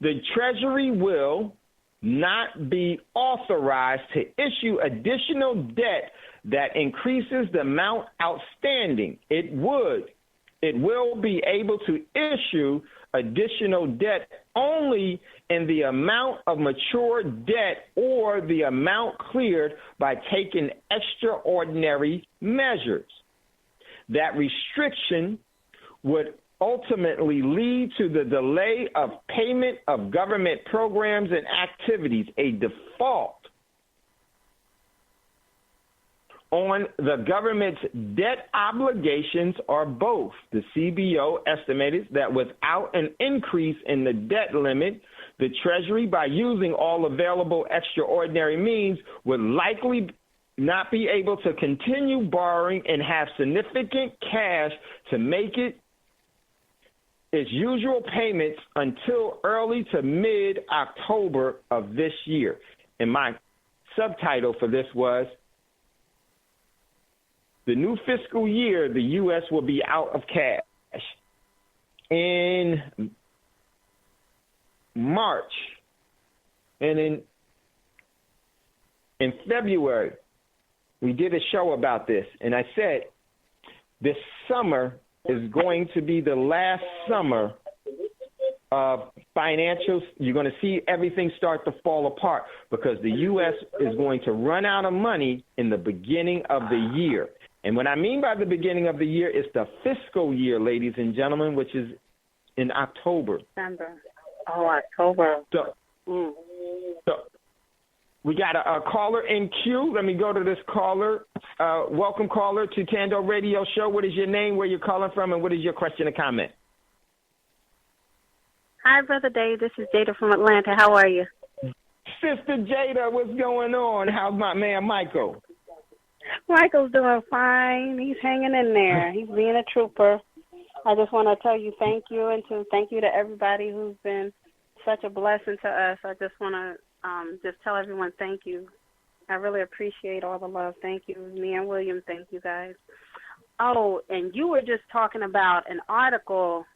The Treasury will not be authorized to issue additional debt that increases the amount outstanding. It will be able to issue additional debt only in the amount of mature debt or the amount cleared by taking extraordinary measures. That restriction would ultimately lead to the delay of payment of government programs and activities, a default on the government's debt obligations, or both. The CBO estimated that without an increase in the debt limit, the Treasury, by using all available extraordinary means, would likely not be able to continue borrowing and have significant cash to make its usual payments until early to mid-October of this year. And my subtitle for this was, the new fiscal year, the U.S. will be out of cash. In March and in February, we did a show about this, and I said this summer is going to be the last summer of financials. You're going to see everything start to fall apart because the U.S. is going to run out of money in the beginning of the year. And what I mean by the beginning of the year is the fiscal year, ladies and gentlemen, which is in October. December. Oh, October. So we got a caller in queue. Let me go to this caller. Welcome, caller, to Thando Radio Show. What is your name, where you're calling from, and what is your question or comment? Hi, Brother Dave. This is Jada from Atlanta. How are you? Sister Jada, what's going on? How's my man Michael? Michael's doing fine. He's hanging in there. He's being a trooper. I just want to tell you thank you, and to thank you to everybody who's been such a blessing to us. I just want to just tell everyone thank you. I really appreciate all the love. Thank you. Me and William, thank you guys. Oh, and you were just talking about an article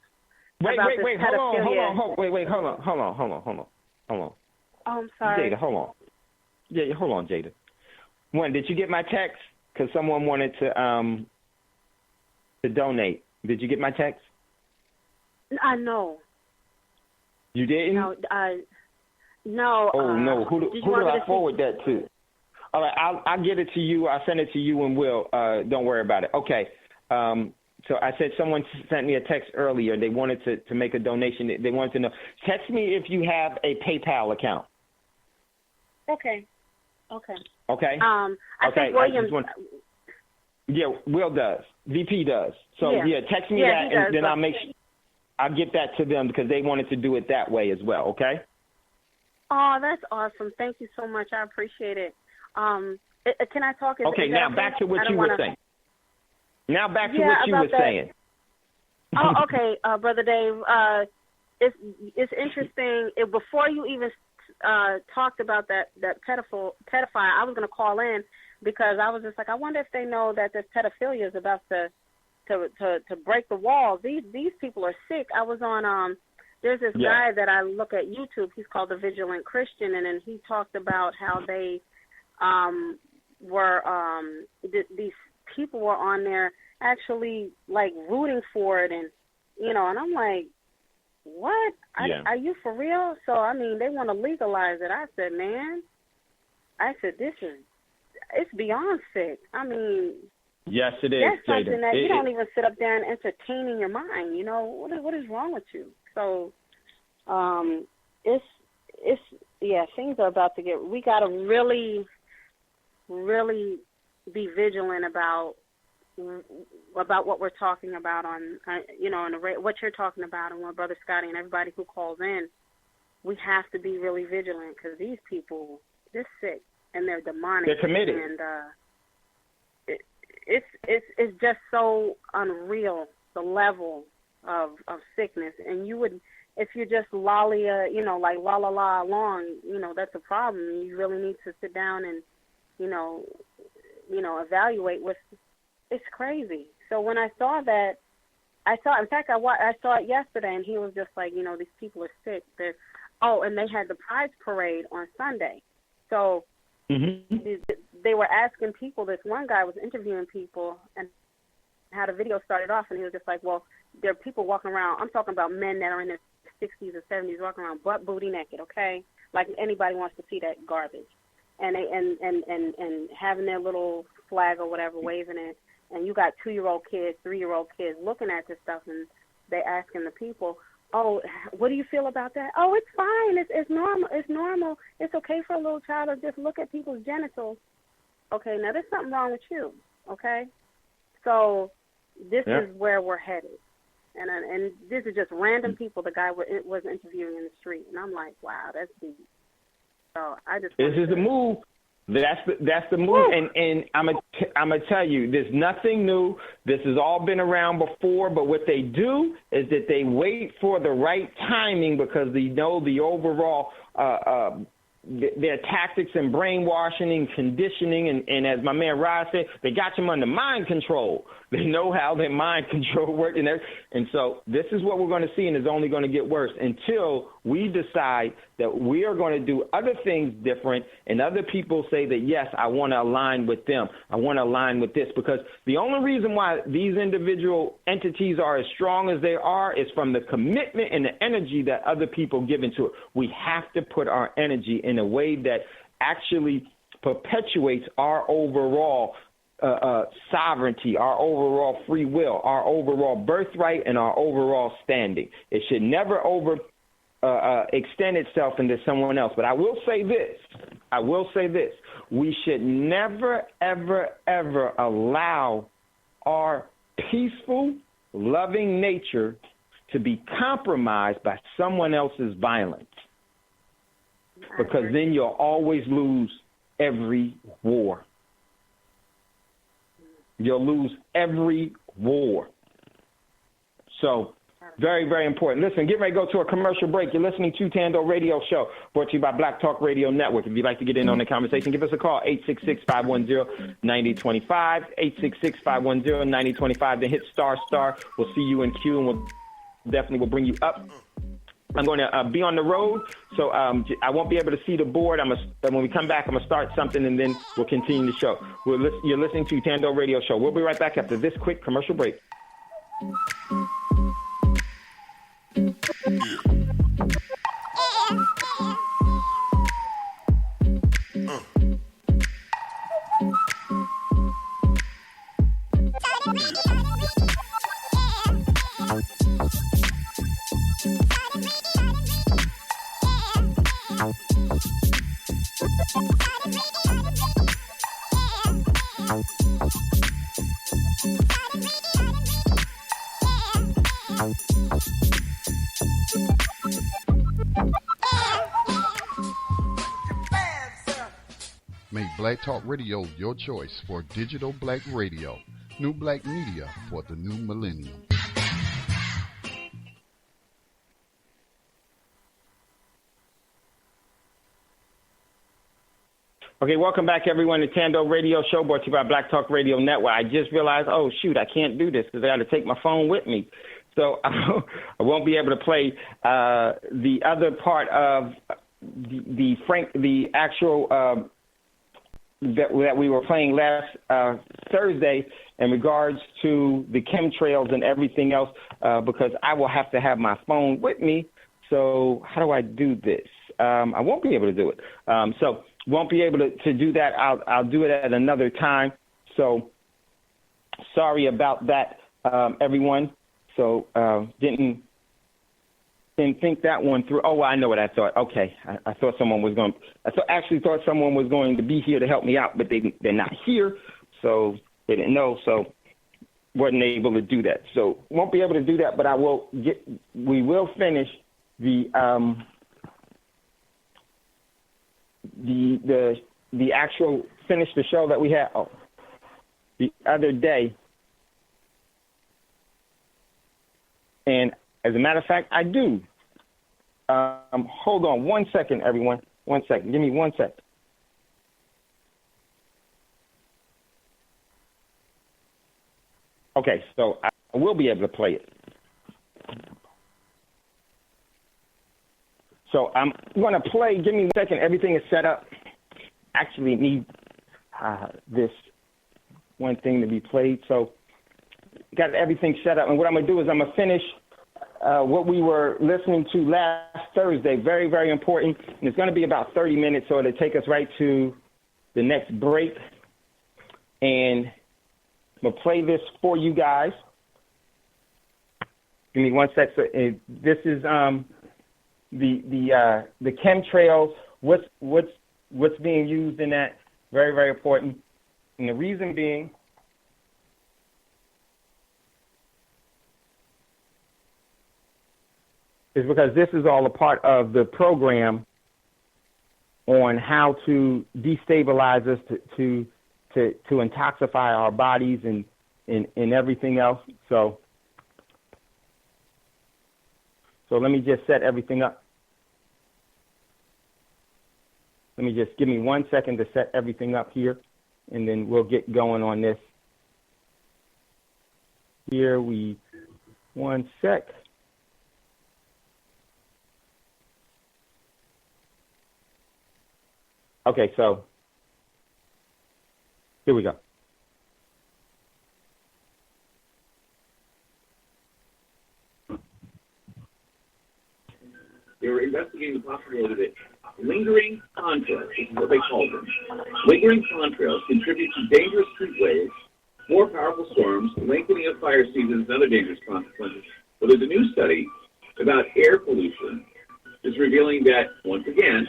Wait, about hold on. Oh, I'm sorry. Jada, hold on. Yeah, hold on, Jada. One, did you get my text? Because someone wanted to donate. Did you get my text? No. You didn't? No. No. Oh, no. Who do I forward that to? All right, I'll get it to you. I'll send it to you and Will. Don't worry about it. Okay. So I said someone sent me a text earlier. They wanted to make a donation. They wanted to know. Text me if you have a PayPal account. Okay. Okay. I think William. Yeah, Will does. VP does. So text me that, and then I'll get that to them because they wanted to do it that way as well. Okay. Oh, that's awesome! Thank you so much. I appreciate it. Can I talk? Okay, now back to what you were saying. Now back to what you were saying. Oh, okay, Brother Dave. It's interesting. Before you even talked about that pedophile, I was going to call in because I was just like, I wonder if they know that this pedophilia is about to break the walls. These people are sick. I was on there's this guy that I look at YouTube. He's called the Vigilant Christian, and then he talked about how they these people were on there actually like rooting for it, and and I'm like, what? Are you for real? So I mean, they want to legalize it. I said, it's beyond sick. I mean, yes, it is. That's something that you don't even sit up there and entertain in your mind. What is wrong with you? So, things are about to get. We got to really, really be vigilant about what we're talking about on, what you're talking about, and what Brother Scotty and everybody who calls in. We have to be really vigilant because these people, they're sick and they're demonic. They're committed, and it's just so unreal, the level of sickness. And you would, if you just lolly, like la la la along, that's a problem. You really need to sit down and, evaluate what's. It's crazy. So when I saw that, I saw it yesterday, and he was just like, these people are sick. And they had the Pride Parade on Sunday. So they were asking people, this one guy was interviewing people, and how the video started off, and he was just like, well, there are people walking around. I'm talking about men that are in their 60s or 70s walking around butt booty naked, okay? Like anybody wants to see that garbage. And having their little flag or whatever, waving it. And you got 2-year-old kids, 3-year-old kids looking at this stuff, and they asking the people, oh, what do you feel about that? Oh, it's fine. It's normal. It's normal. It's okay for a little child to just look at people's genitals. Okay, now there's something wrong with you, okay? So this is where we're headed. And this is just random people the guy was interviewing in the street. And I'm like, wow, that's deep. So I just... This is the move. That's the move, and I'm gonna tell you, there's nothing new. This has all been around before, but what they do is that they wait for the right timing because they know the overall their tactics and brainwashing and conditioning, and as my man Rod said, they got them under mind control. They know how their mind control works, and so this is what we're going to see, and it's only going to get worse until we decide that we are going to do other things different, and other people say that, yes, I want to align with them. I want to align with this, because the only reason why these individual entities are as strong as they are is from the commitment and the energy that other people give into it. We have to put our energy in a way that actually perpetuates our overall sovereignty, our overall free will, our overall birthright, and our overall standing. It should never extend itself into someone else. But I will say this. We should never, ever, ever allow our peaceful, loving nature to be compromised by someone else's violence. Because then you'll always lose every war. You'll lose every war. So, very, very important. Listen, get ready to go to a commercial break. You're listening to Thando Radio Show, brought to you by Black Talk Radio Network. If you'd like to get in on the conversation, give us a call, 866-510-9025, 866-510-9025. Then hit ***. We'll see you in queue, and we'll bring you up. I'm going to be on the road, so I won't be able to see the board. When we come back, I'm going to start something, and then we'll continue the show. You're listening to Thando Radio Show. We'll be right back after this quick commercial break. Make Black Talk Radio your choice for digital black radio. New black media for the new millennium. Okay, welcome back, everyone, to Thando Radio Show, brought to you by Black Talk Radio Network. I just realized, oh, shoot, I can't do this because I got to take my phone with me. So I won't be able to play the other part of the actual that we were playing last Thursday in regards to the chemtrails and everything else, because I will have to have my phone with me. So how do I do this? I won't be able to do it. So won't be able to do that. I'll do it at another time. So sorry about that, everyone. So didn't think that one through. Oh, I know what I thought. Okay, I thought someone was going. Actually thought someone was going to be here to help me out, but they're not here, so they didn't know. So wasn't able to do that. So won't be able to do that, but I will get. We will finish the actual finish the show that we had the other day. And as a matter of fact, I do. Hold on 1 second, everyone. 1 second. Give me 1 second. Okay, so I will be able to play it. So I'm going to play. Give me 1 second. Everything is set up. Actually need this one thing to be played. So got everything set up. And what I'm going to do is I'm going to finish what we were listening to last Thursday. Very, very important. And it's going to be about 30 minutes, so it'll take us right to the next break. And I'm going to play this for you guys. Give me 1 sec. So, this is the chemtrails. What's being used in that? Very, very important. And the reason being is because this is all a part of the program on how to destabilize us, to intoxify our bodies and everything else. So let me just set everything up. Give me 1 second to set everything up here, and then we'll get going on this. Here 1 sec. Okay, so here we go. They were investigating the possibility that lingering contrails, this is what they call them, lingering contrails contribute to dangerous heat waves, more powerful storms, lengthening of fire seasons, and other dangerous consequences. But there's a new study about air pollution that's revealing that, once again,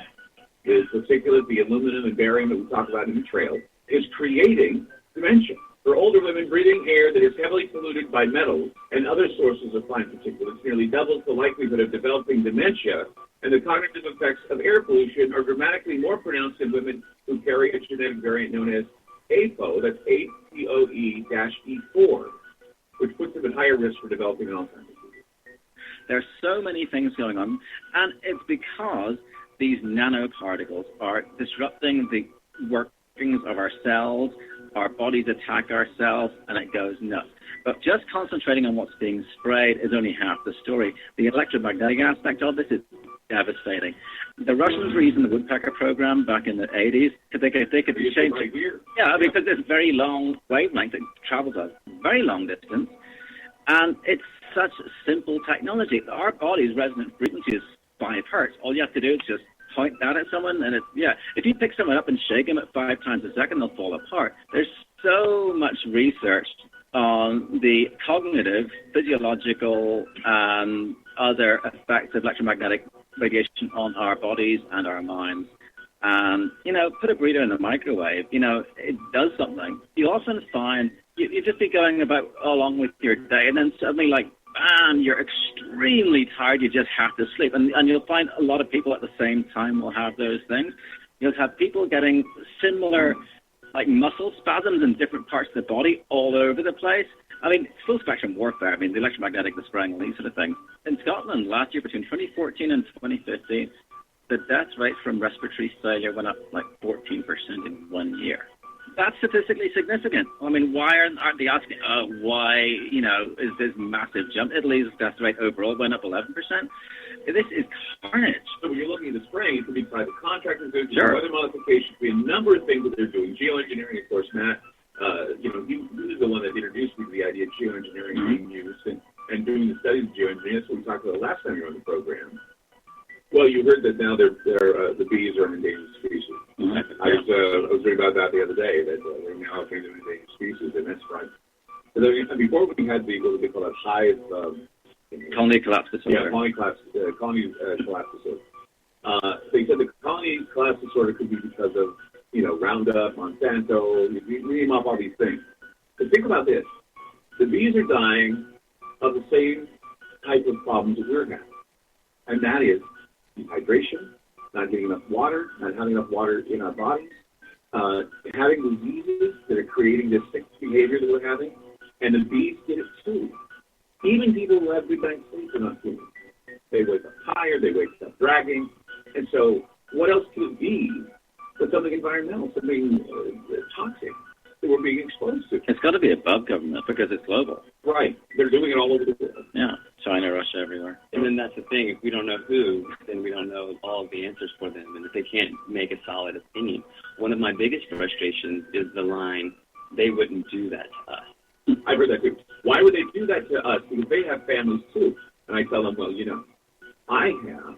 the particulate, the aluminum and barium that we talk about in the trail, is creating dementia. For older women, breathing air that is heavily polluted by metals and other sources of fine particulates nearly doubles the likelihood of developing dementia, and the cognitive effects of air pollution are dramatically more pronounced in women who carry a genetic variant known as APOE, that's APOE-E4, which puts them at higher risk for developing Alzheimer's disease. There are so many things going on, and it's because these nanoparticles are disrupting the workings of our cells. Our bodies attack our cells, and it goes nuts. But just concentrating on what's being sprayed is only half the story. The electromagnetic aspect of this is devastating. The Russians were using the woodpecker program back in the 80s. They could change it. Yeah, because it's very long wavelength. It travels a very long distance. And it's such simple technology. Our body's resonant frequency is 5 hertz. All you have to do is just point that at someone, and if you pick someone up and shake them at 5 times a second, they'll fall apart. There's so much research on the cognitive, physiological, and other effects of electromagnetic radiation on our bodies and our minds. And, put a burrito in the microwave, it does something. You often find you just be going about along with your day, and then suddenly, bam, you're extremely tired. You just have to sleep. And you'll find a lot of people at the same time will have those things. You'll have people getting similar, muscle spasms in different parts of the body all over the place. I mean, full spectrum warfare. I mean, the electromagnetic, the spraying, these sort of things. In Scotland, last year, between 2014 and 2015, the death rate from respiratory failure went up 14% in 1 year. That's statistically significant. I mean, why aren't they asking, why, is this massive jump? Italy's death rate overall went up 11%. This is carnage. So when you're looking at the spraying, it could be private contractors, there's sure. weather modification, it could be a number of things that they're doing. Geoengineering, of course, Matt, he was the one that introduced me to the idea of geoengineering being used and doing the studies of geoengineering. That's what we talked about last time you were on the program. Well, you heard that now the bees are an endangered species. Mm-hmm. I was reading about that the other day, that they're now an endangered species, and that's right. So before we had what they call a hive... colony collapse disorder. Yeah, colony collapse disorder. They said the colony collapse disorder could be because of, Roundup, Monsanto, you name off all these things. But think about this. The bees are dying of the same type of problems that we're having, and that is dehydration, not getting enough water, not having enough water in our bodies, having diseases that are creating this sick behavior that we're having, and the bees get it too. Even people who have good night's sleep are not doing it. They wake up tired, they wake up dragging, and so what else could it be but something environmental, something toxic that we're being exposed to? It's got to be above government because it's global. Right. They're doing it all over the world. Yeah. China, Russia, everywhere. And then that's the thing. If we don't know who, then we don't know all of the answers for them. And if they can't make a solid opinion. One of my biggest frustrations is the line, they wouldn't do that to us. I've heard that too. Why would they do that to us? Because they have families too. And I tell them, well, I have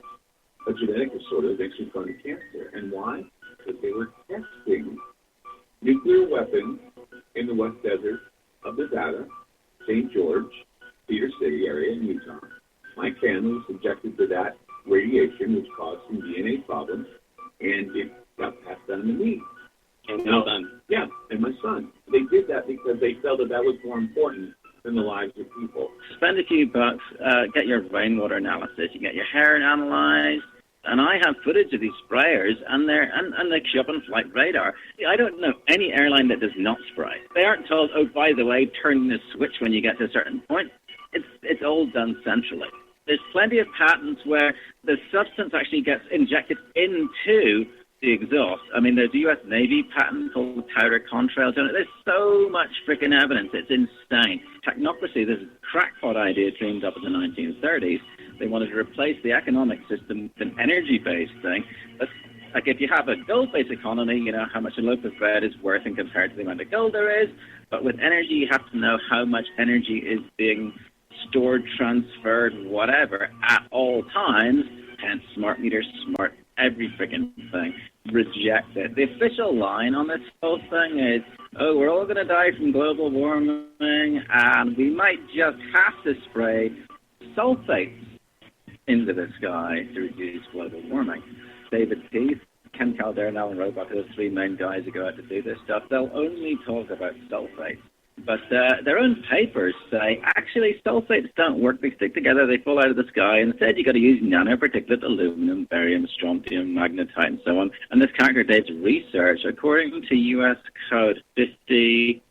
a genetic disorder that makes me prone to cancer. And why? Because they were testing nuclear weapons in the West Desert of Nevada, St. George, Cedar City area in Utah. My family was subjected to that radiation, which caused some DNA problems, and it got passed on to me. And my son. Yeah, and my son. They did that because they felt that was more important than the lives of people. Spend a few bucks, get your rainwater analysis, you get your hair analyzed, and I have footage of these sprayers, and they show up on flight radar. I don't know any airline that does not spray. They aren't told, oh, by the way, turn this switch when you get to a certain point. It's all done centrally. There's plenty of patents where the substance actually gets injected into the exhaust. I mean, there's a U.S. Navy patent called powder contrails. There's so much freaking evidence. It's insane. Technocracy, this crackpot idea dreamed up in the 1930s. They wanted to replace the economic system with an energy-based thing. But, if you have a gold-based economy, you know how much a loaf of bread is worth in compared to the amount of gold there is. But with energy, you have to know how much energy is being stored, transferred, whatever, at all times. Hence, smart meters, smart every freaking thing. Reject it. The official line on this whole thing is, oh, we're all going to die from global warming, and we might just have to spray sulfates into the sky to reduce global warming. David Peace, Ken Calderon, and Alan Roebuck are the three main guys who go out to do this stuff. They'll only talk about sulfates. But their own papers say, actually, sulfates don't work. They stick together, they fall out of the sky. Instead, you've got to use nanoparticulate aluminum, barium, strontium, magnetite, and so on. And this character-based research, according to U.S. Code 50,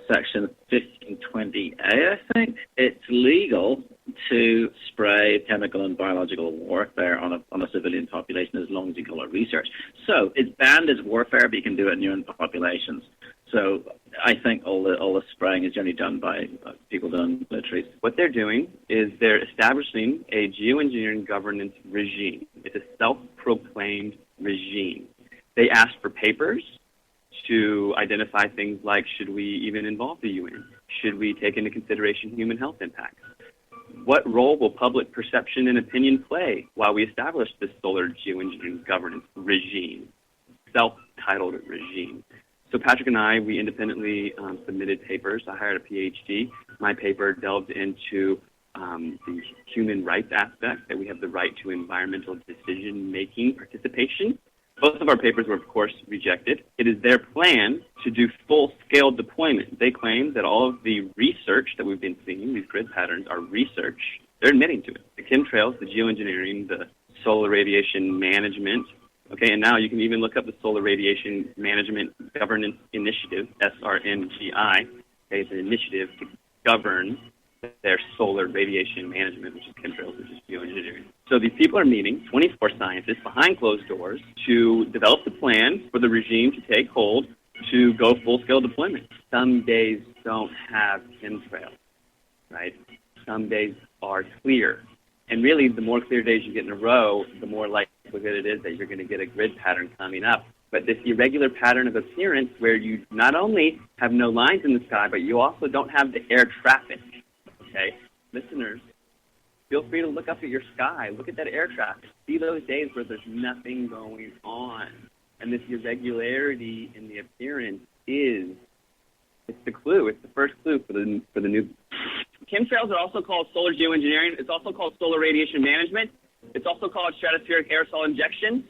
Section 1520A, I think, it's legal to spray chemical and biological warfare on a civilian population as long as you call it research. So it's banned as warfare, but you can do it in human populations. So I think all the spraying is generally done by people doing militaries. What they're doing is they're establishing a geoengineering governance regime. It's a self-proclaimed regime. They ask for papers to identify things like, should we even involve the UN? Should we take into consideration human health impacts? What role will public perception and opinion play while we establish this solar geoengineering governance regime, self-titled regime? So Patrick and I, we independently submitted papers. I hired a PhD. My paper delved into the human rights aspect, that we have the right to environmental decision-making participation. Both of our papers were, of course, rejected. It is their plan to do full-scale deployment. They claim that all of the research that we've been seeing, these grid patterns, are research. They're admitting to it. The chemtrails, the geoengineering, the solar radiation management. Okay, and now you can even look up the Solar Radiation Management Governance Initiative, SRNGI. Okay, it's an initiative to govern their solar radiation management, which is chemtrails, which is geoengineering. So these people are meeting, 24 scientists behind closed doors, to develop the plan for the regime to take hold to go full-scale deployment. Some days don't have chemtrails, right? Some days are clear. And really, the more clear days you get in a row, the more likelihood it is that you're going to get a grid pattern coming up. But this irregular pattern of appearance where you not only have no lines in the sky, but you also don't have the air traffic, okay? Listeners, feel free to look up at your sky. Look at that air traffic. See those days where there's nothing going on. And this irregularity in the appearance it's the clue. It's the first clue for the new. Chemtrails are also called solar geoengineering. It's also called solar radiation management. It's also called stratospheric aerosol injections.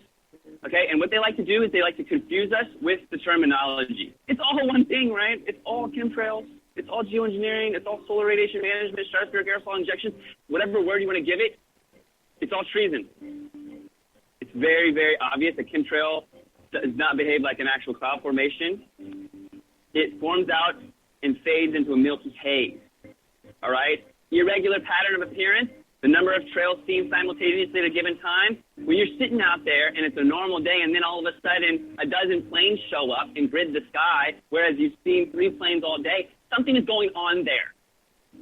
Okay, and what they like to do is they like to confuse us with the terminology. It's all one thing, right? It's all chemtrails. It's all geoengineering. It's all solar radiation management, stratospheric aerosol injections. Whatever word you want to give it, it's all treason. It's very, very obvious that chemtrail does not behave like an actual cloud formation. It forms out and fades into a milky haze. All right? Irregular pattern of appearance, the number of trails seen simultaneously at a given time. When you're sitting out there and it's a normal day and then all of a sudden a dozen planes show up and grid the sky, whereas you've seen 3 planes all day, something is going on there.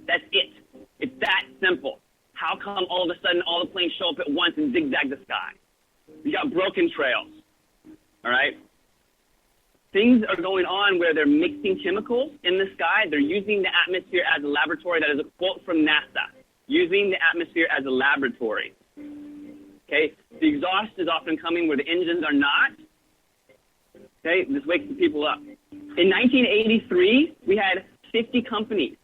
That's it. It's that simple. How come all of a sudden all the planes show up at once and zigzag the sky? You got broken trails. All right? Things are going on where they're mixing chemicals in the sky. They're using the atmosphere as a laboratory. That is a quote from NASA. Using the atmosphere as a laboratory. Okay? The exhaust is often coming where the engines are not. Okay? This wakes the people up. In 1983, we had 50 companies.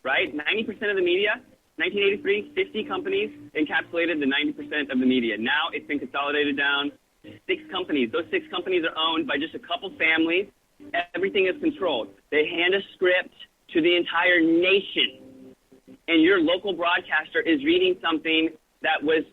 Right? 90% of the media. 1983, 50 companies encapsulated the 90% of the media. Now it's been consolidated down 6 companies. Those 6 companies are owned by just a couple families. Everything is controlled. They hand a script to the entire nation. And your local broadcaster is reading something that was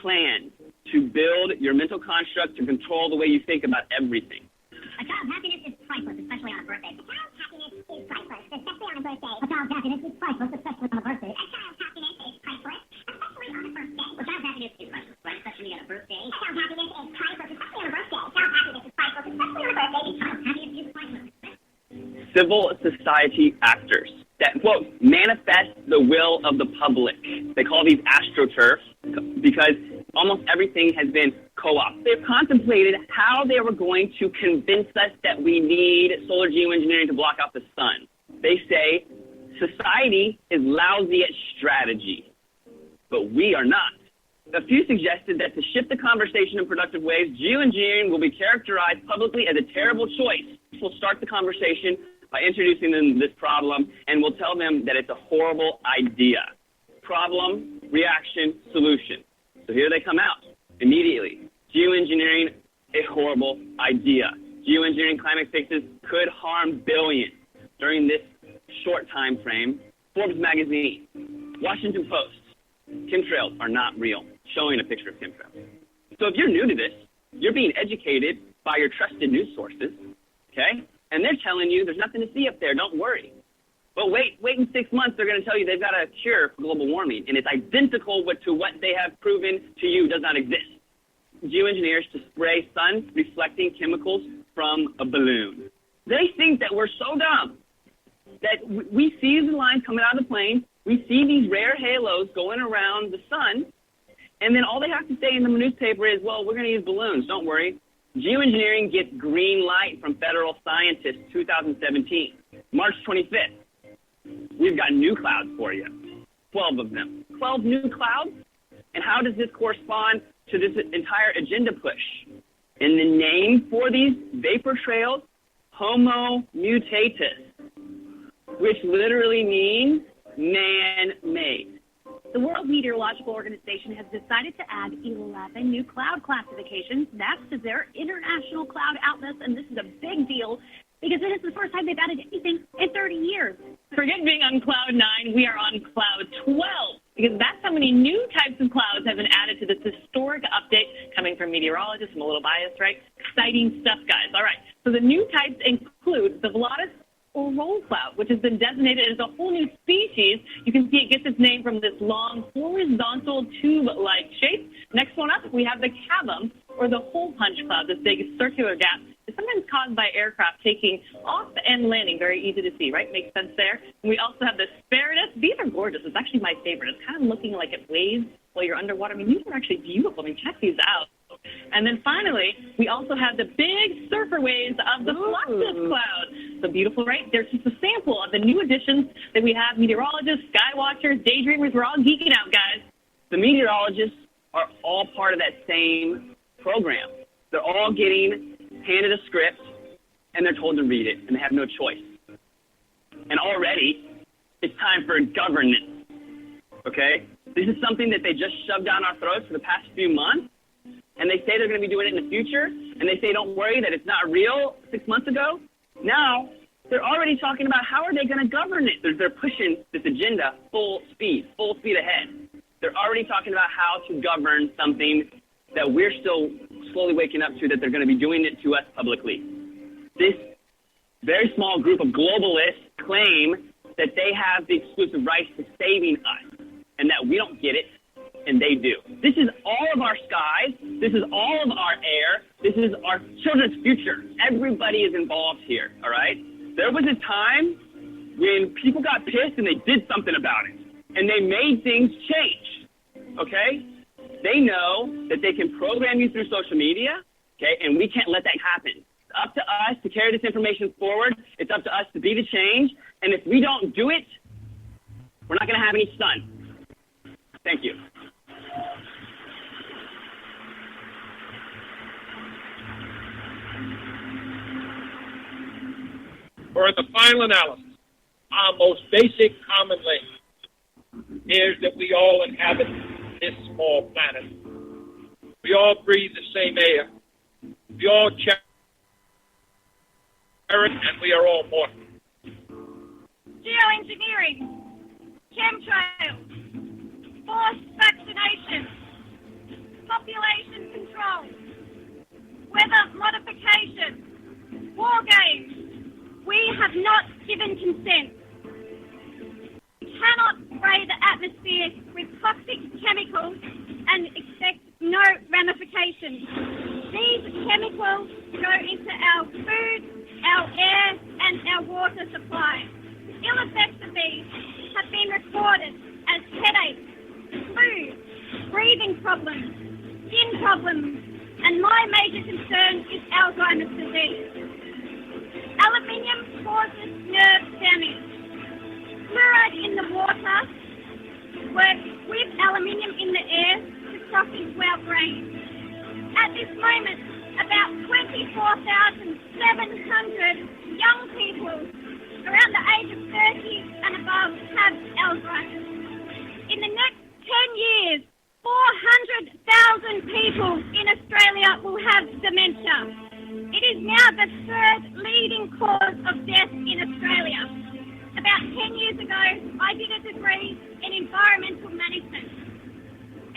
planned to build your mental construct to control the way you think about everything. A child's happiness is priceless, especially on a birthday. A child's happiness is priceless, especially on a birthday. A child's happiness is priceless, especially on a birthday. A child's happiness is priceless, especially on a birthday. A child's happiness is priceless, especially on a birthday. A child's happiness is priceless, especially on a birthday. A child's happiness is priceless, especially on a birthday. A child's happiness is priceless. Civil society actors that, quote, manifest the will of the public. They call these astroturfs because almost everything has been co-opted. They've contemplated how they were going to convince us that we need solar geoengineering to block out the sun. They say society is lousy at strategy, but we are not. A few suggested that to shift the conversation in productive ways, geoengineering will be characterized publicly as a terrible choice. We'll start the conversation by introducing them this problem, and we'll tell them that it's a horrible idea. Problem, reaction, solution. So here they come out immediately. Geoengineering, a horrible idea. Geoengineering climate fixes could harm billions. During this short time frame, Forbes magazine, Washington Post, chemtrails are not real, showing a picture of chemtrails. So if you're new to this, you're being educated by your trusted news sources, okay? And they're telling you there's nothing to see up there, don't worry. But wait in 6 months, they're going to tell you they've got a cure for global warming, and it's identical to what they have proven to you does not exist. Geoengineers to spray sun-reflecting chemicals from a balloon. They think that we're so dumb that we see the lines coming out of the plane, we see these rare halos going around the sun, and then all they have to say in the newspaper is, well, we're going to use balloons, don't worry. Geoengineering gets green light from federal scientists, 2017. March 25th. We've got new clouds for you. 12 of them. 12 new clouds? And how does this correspond to this entire agenda push? And the name for these vapor trails, Homo mutatus, which literally means man-made. The World Meteorological Organization has decided to add 11 new cloud classifications. That's to their international cloud outlets, and this is a big deal because it is the first time they've added anything in 30 years. Forget being on cloud 9, we are on cloud 12, because that's how many new types of clouds have been added to this historic update coming from meteorologists. I'm a little biased, right? Exciting stuff, guys. All right, so the new types include the Volatus or roll cloud, which has been designated as a whole new species. You can see it gets its name from this long horizontal tube-like shape. Next one up, we have the cavum, or the hole punch cloud. This big circular gap is sometimes caused by aircraft taking off and landing. Very easy to see, right? Makes sense there. And we also have the Spiritus. These are gorgeous. It's actually my favorite. It's kind of looking like it waves while you're underwater. I mean, these are actually beautiful. I mean, check these out. And then finally, we also have the big surfer waves of the Fluxus cloud. So beautiful, right? There's just a sample of the new additions that we have. Meteorologists, sky watchers, daydreamers, we're all geeking out, guys. The meteorologists are all part of that same program. They're all getting handed a script, and they're told to read it, and they have no choice. And already, it's time for governance, okay? This is something that they just shoved down our throats for the past few months, and they say they're going to be doing it in the future, and they say, don't worry, that it's not real 6 months ago. Now, they're already talking about how are they going to govern it. They're pushing this agenda full speed ahead. They're already talking about how to govern something that we're still slowly waking up to, that they're going to be doing it to us publicly. This very small group of globalists claim that they have the exclusive rights to saving us, and that we don't get it, and they do. This is all of our skies. This is all of our air. This is our children's future. Everybody is involved here, all right? There was a time when people got pissed and they did something about it, and they made things change, okay? They know that they can program you through social media, okay, and we can't let that happen. It's up to us to carry this information forward. It's up to us to be the change, and if we don't do it, we're not going to have any sun. Thank you. For the final analysis, our most basic common link is that we all inhabit this small planet. We all breathe the same air. We all cherish it, and we are all mortal. Geoengineering, chemtrails, forced vaccination, population control, weather modification, war games. We have not given consent. We cannot spray the atmosphere with toxic chemicals and expect no ramifications. These chemicals go into our food, our air, and our water supply. Ill effects of these have been recorded as headaches, flu, breathing problems, skin problems, and my major concern is Alzheimer's disease. Aluminium causes nerve damage. Fluoride in the water works with aluminium in the air to cross into our brains. At this moment, about 24,700 young people around the age of 30 and above have Alzheimer's. In the next 10 years, 400,000 people in Australia will have dementia. It is now the third leading cause of death in Australia. About 10 years ago, I did a degree in environmental management.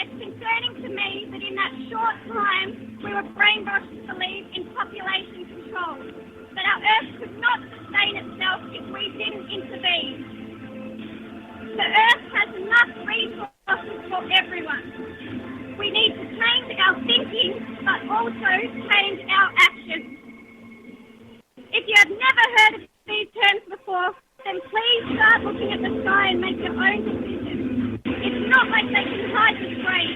It's concerning to me that in that short time, we were brainwashed to believe in population control, that our Earth could not sustain itself if we didn't intervene. The Earth has enough resources for everyone. We need to change our thinking, but also change our actions. If you have never heard of these terms before, then please start looking at the sky and make your own decisions. It's not like they can hide the spray.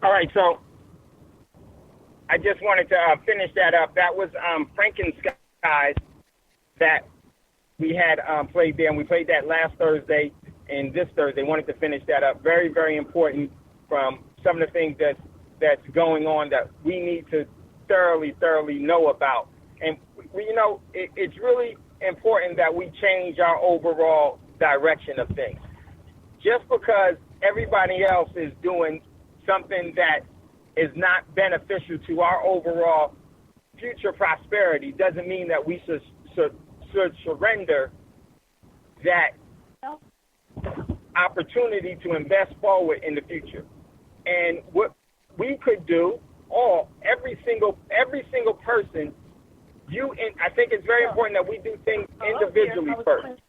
All right, so I just wanted to finish that up. That was Frankenskies that we had played there, and we played that last Thursday and this Thursday. Wanted to finish that up. Very, very important from some of the things that's going on that we need to thoroughly know about. And, it's really important that we change our overall direction of things. Just because everybody else is doing something that is not beneficial to our overall future prosperity doesn't mean that we should surrender that opportunity to invest forward in the future. And what we could do, every single person, I think it's very important that we do things individually first.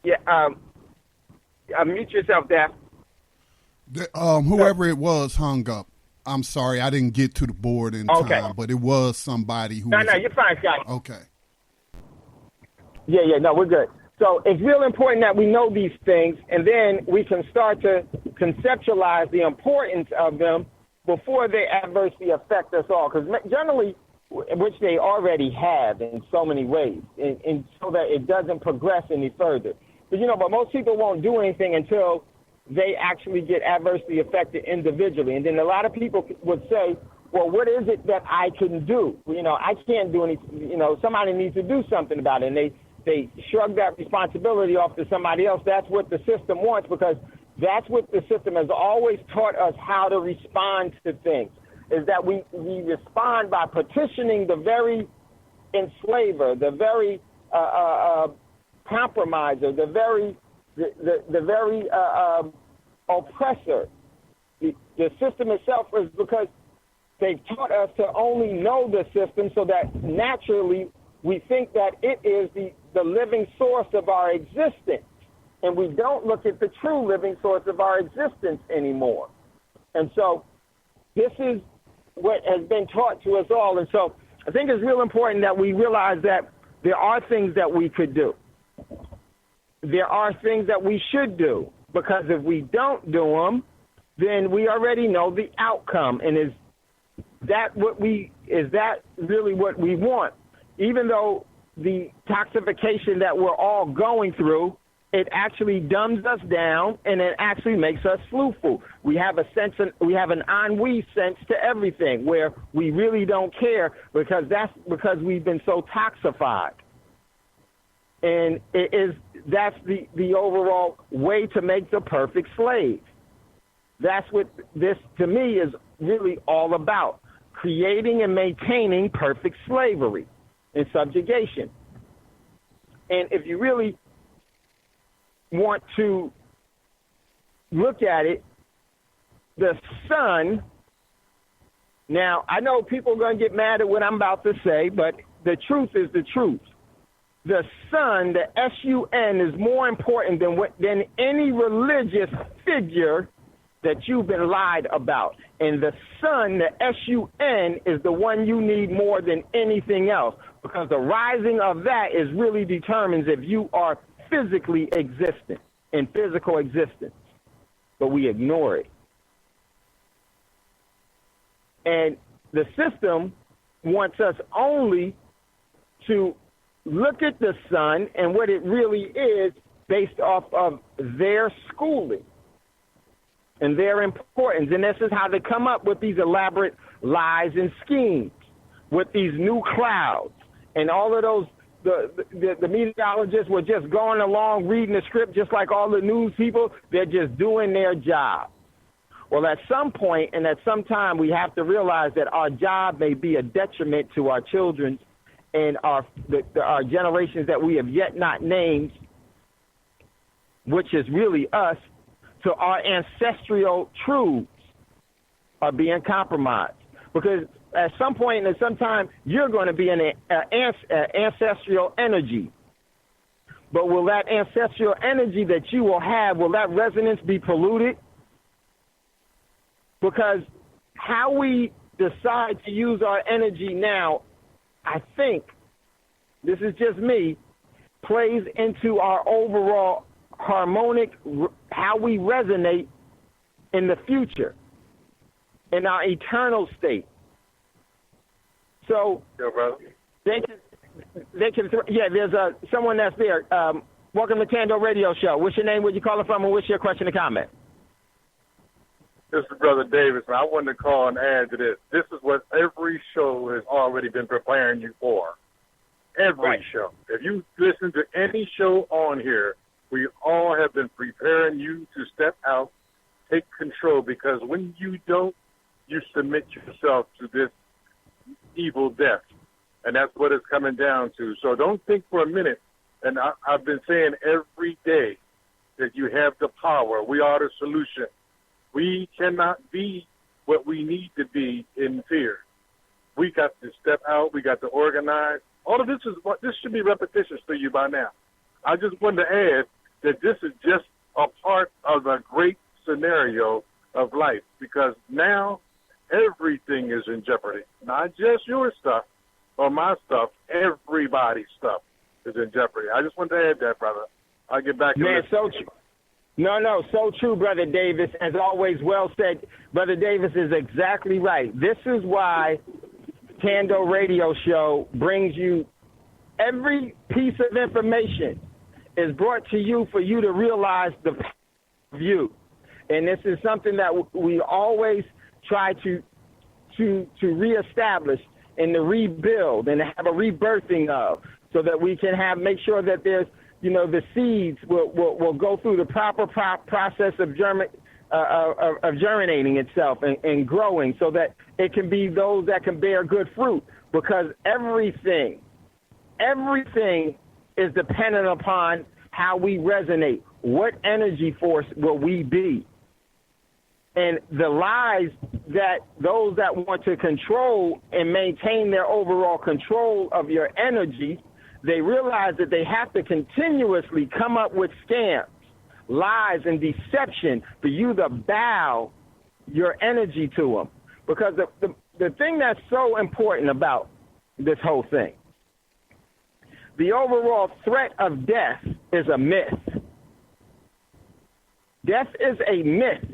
Yeah, mute yourself, Daph. Whoever it was hung up. I'm sorry, I didn't get to the board in time, but it was somebody who. No, you're fine, Scott. Okay. Yeah, no, we're good. So it's real important that we know these things, and then we can start to conceptualize the importance of them before they adversely affect us all. Because generally, which they already have in so many ways, and so that it doesn't progress any further. But most people won't do anything until they actually get adversely affected individually. And then a lot of people would say, well, what is it that I can do? I can't do anything. Somebody needs to do something about it. And they shrug that responsibility off to somebody else. That's what the system wants, because that's what the system has always taught us how to respond to things, is that we respond by petitioning the very enslaver, the very compromiser, the very oppressor. The system itself is because they've taught us to only know the system, so that naturally we think that it is the living source of our existence, and we don't look at the true living source of our existence anymore. And so this is what has been taught to us all. And so I think it's real important that we realize that there are things that we could do. There are things that we should do, because if we don't do them, then we already know the outcome. And is that really what we want? Even though the toxification that we're all going through, it actually dumbs us down, and it actually makes us slothful. We have an ennui sense to everything, where we really don't care, because because we've been so toxified. And that's the overall way to make the perfect slave. That's what this, to me, is really all about: creating and maintaining perfect slavery and subjugation. And if you really want to look at it, the sun, now I know people are going to get mad at what I'm about to say, but the truth is the truth. The sun, the S-U-N, is more important than any religious figure that you've been lied about. And the sun, the S-U-N, is the one you need more than anything else, because the rising of that really determines if you are physically existent, in physical existence. But we ignore it. And the system wants us only to look at the sun and what it really is based off of their schooling and their importance. And this is how they come up with these elaborate lies and schemes, with these new clouds and all of those. The meteorologists were just going along reading the script just like all the news people. They're just doing their job. Well, at some point and at some time, we have to realize that our job may be a detriment to our children and our generations that we have yet not named, which is really us. So our ancestral truths are being compromised, because at some point and at some time, you're going to be an ancestral energy. But will that ancestral energy that you will have, will that resonance be polluted? Because how we decide to use our energy now, I think, this is just me, plays into our overall harmonic, how we resonate in the future, in our eternal state. So Yo, brother. they can. Yeah, there's someone that's there. Welcome to Thando Radio Show. What's your name? Where you calling from? And what's your question or comment? This is Brother Davis. I wanted to call and add to this. This is what every show has already been preparing you for. Every show. If you listen to any show on here, we all have been preparing you to step out, take control, because when you don't, you submit yourself to this evil death. And that's what it's coming down to. So don't think for a minute, and I've been saying every day that you have the power. We are the solution. We cannot be what we need to be in fear. We got to step out. We got to organize. All of this should be repetitious to you by now. I just wanted to add that this is just a part of a great scenario of life, because now everything is in jeopardy. Not just your stuff or my stuff. Everybody's stuff is in jeopardy. I just wanted to add that, brother. I'll get back to Man, so true. No, so true, Brother Davis. As always, well said. Brother Davis is exactly right. This is why Thando Radio Show brings you every piece of information is brought to you for you to realize the power of you. And this is something that we always try to reestablish and to rebuild and to have a rebirthing of, so that we can make sure that there's, the seeds will go through the proper process of germinating itself and growing, so that it can be those that can bear good fruit. Because everything is dependent upon how we resonate. What energy force will we be? And the lies that those that want to control and maintain their overall control of your energy, they realize that they have to continuously come up with scams, lies, and deception for you to bow your energy to them. Because the thing that's so important about this whole thing, the overall threat of death is a myth. Death is a myth.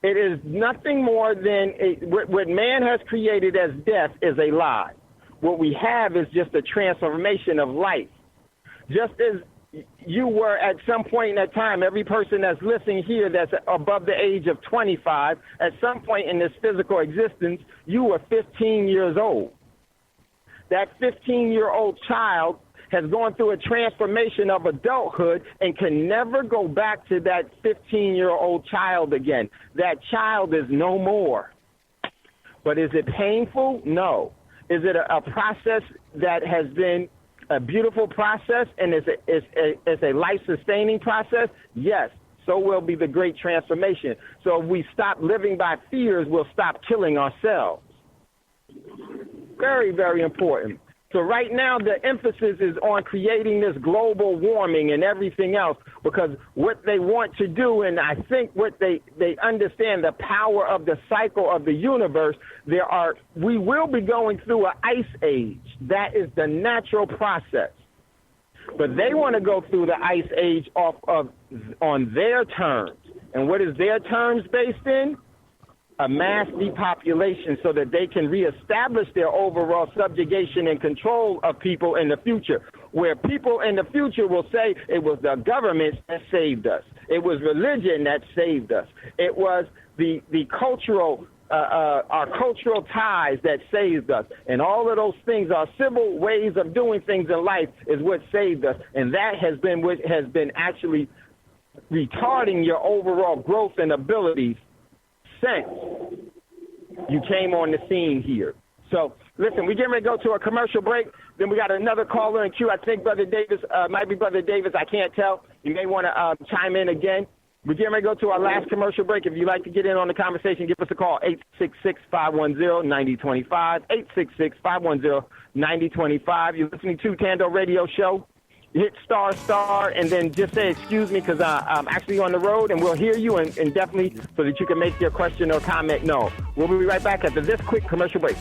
It is nothing more than what man has created as death is a lie. What we have is just a transformation of life. Just as you were at some point in that time, every person that's listening here that's above the age of 25, at some point in this physical existence, you were 15 years old. That 15-year-old child has gone through a transformation of adulthood and can never go back to that 15-year-old child again. That child is no more. But is it painful? No. Is it a process that has been a beautiful process and is a life-sustaining process? Yes. So will be the great transformation. So if we stop living by fears, we'll stop killing ourselves. Very, very important. So right now the emphasis is on creating this global warming and everything else, because what they want to do, and I think what they understand the power of the cycle of the universe, we will be going through an ice age. That is the natural process. But they want to go through the ice age on their terms. And what is their terms based in? A mass depopulation, so that they can reestablish their overall subjugation and control of people in the future, where people in the future will say it was the government that saved us. It was religion that saved us. It was the cultural, our cultural ties that saved us. And all of those things, our civil ways of doing things in life, is what saved us. And that has been what has been actually retarding your overall growth and abilities since you came on the scene here. So, listen, we're getting ready to go to a commercial break. Then we got another caller in queue. I think Brother Davis, might be Brother Davis. I can't tell. You may want to chime in again. We're getting ready to go to our last commercial break. If you'd like to get in on the conversation, give us a call, 866-510-9025, 866-510-9025. You're listening to Thando Radio Show. Hit star, and then just say, excuse me, because I'm actually on the road, and we'll hear you, and definitely so that you can make your question or comment known. We'll be right back after this quick commercial break.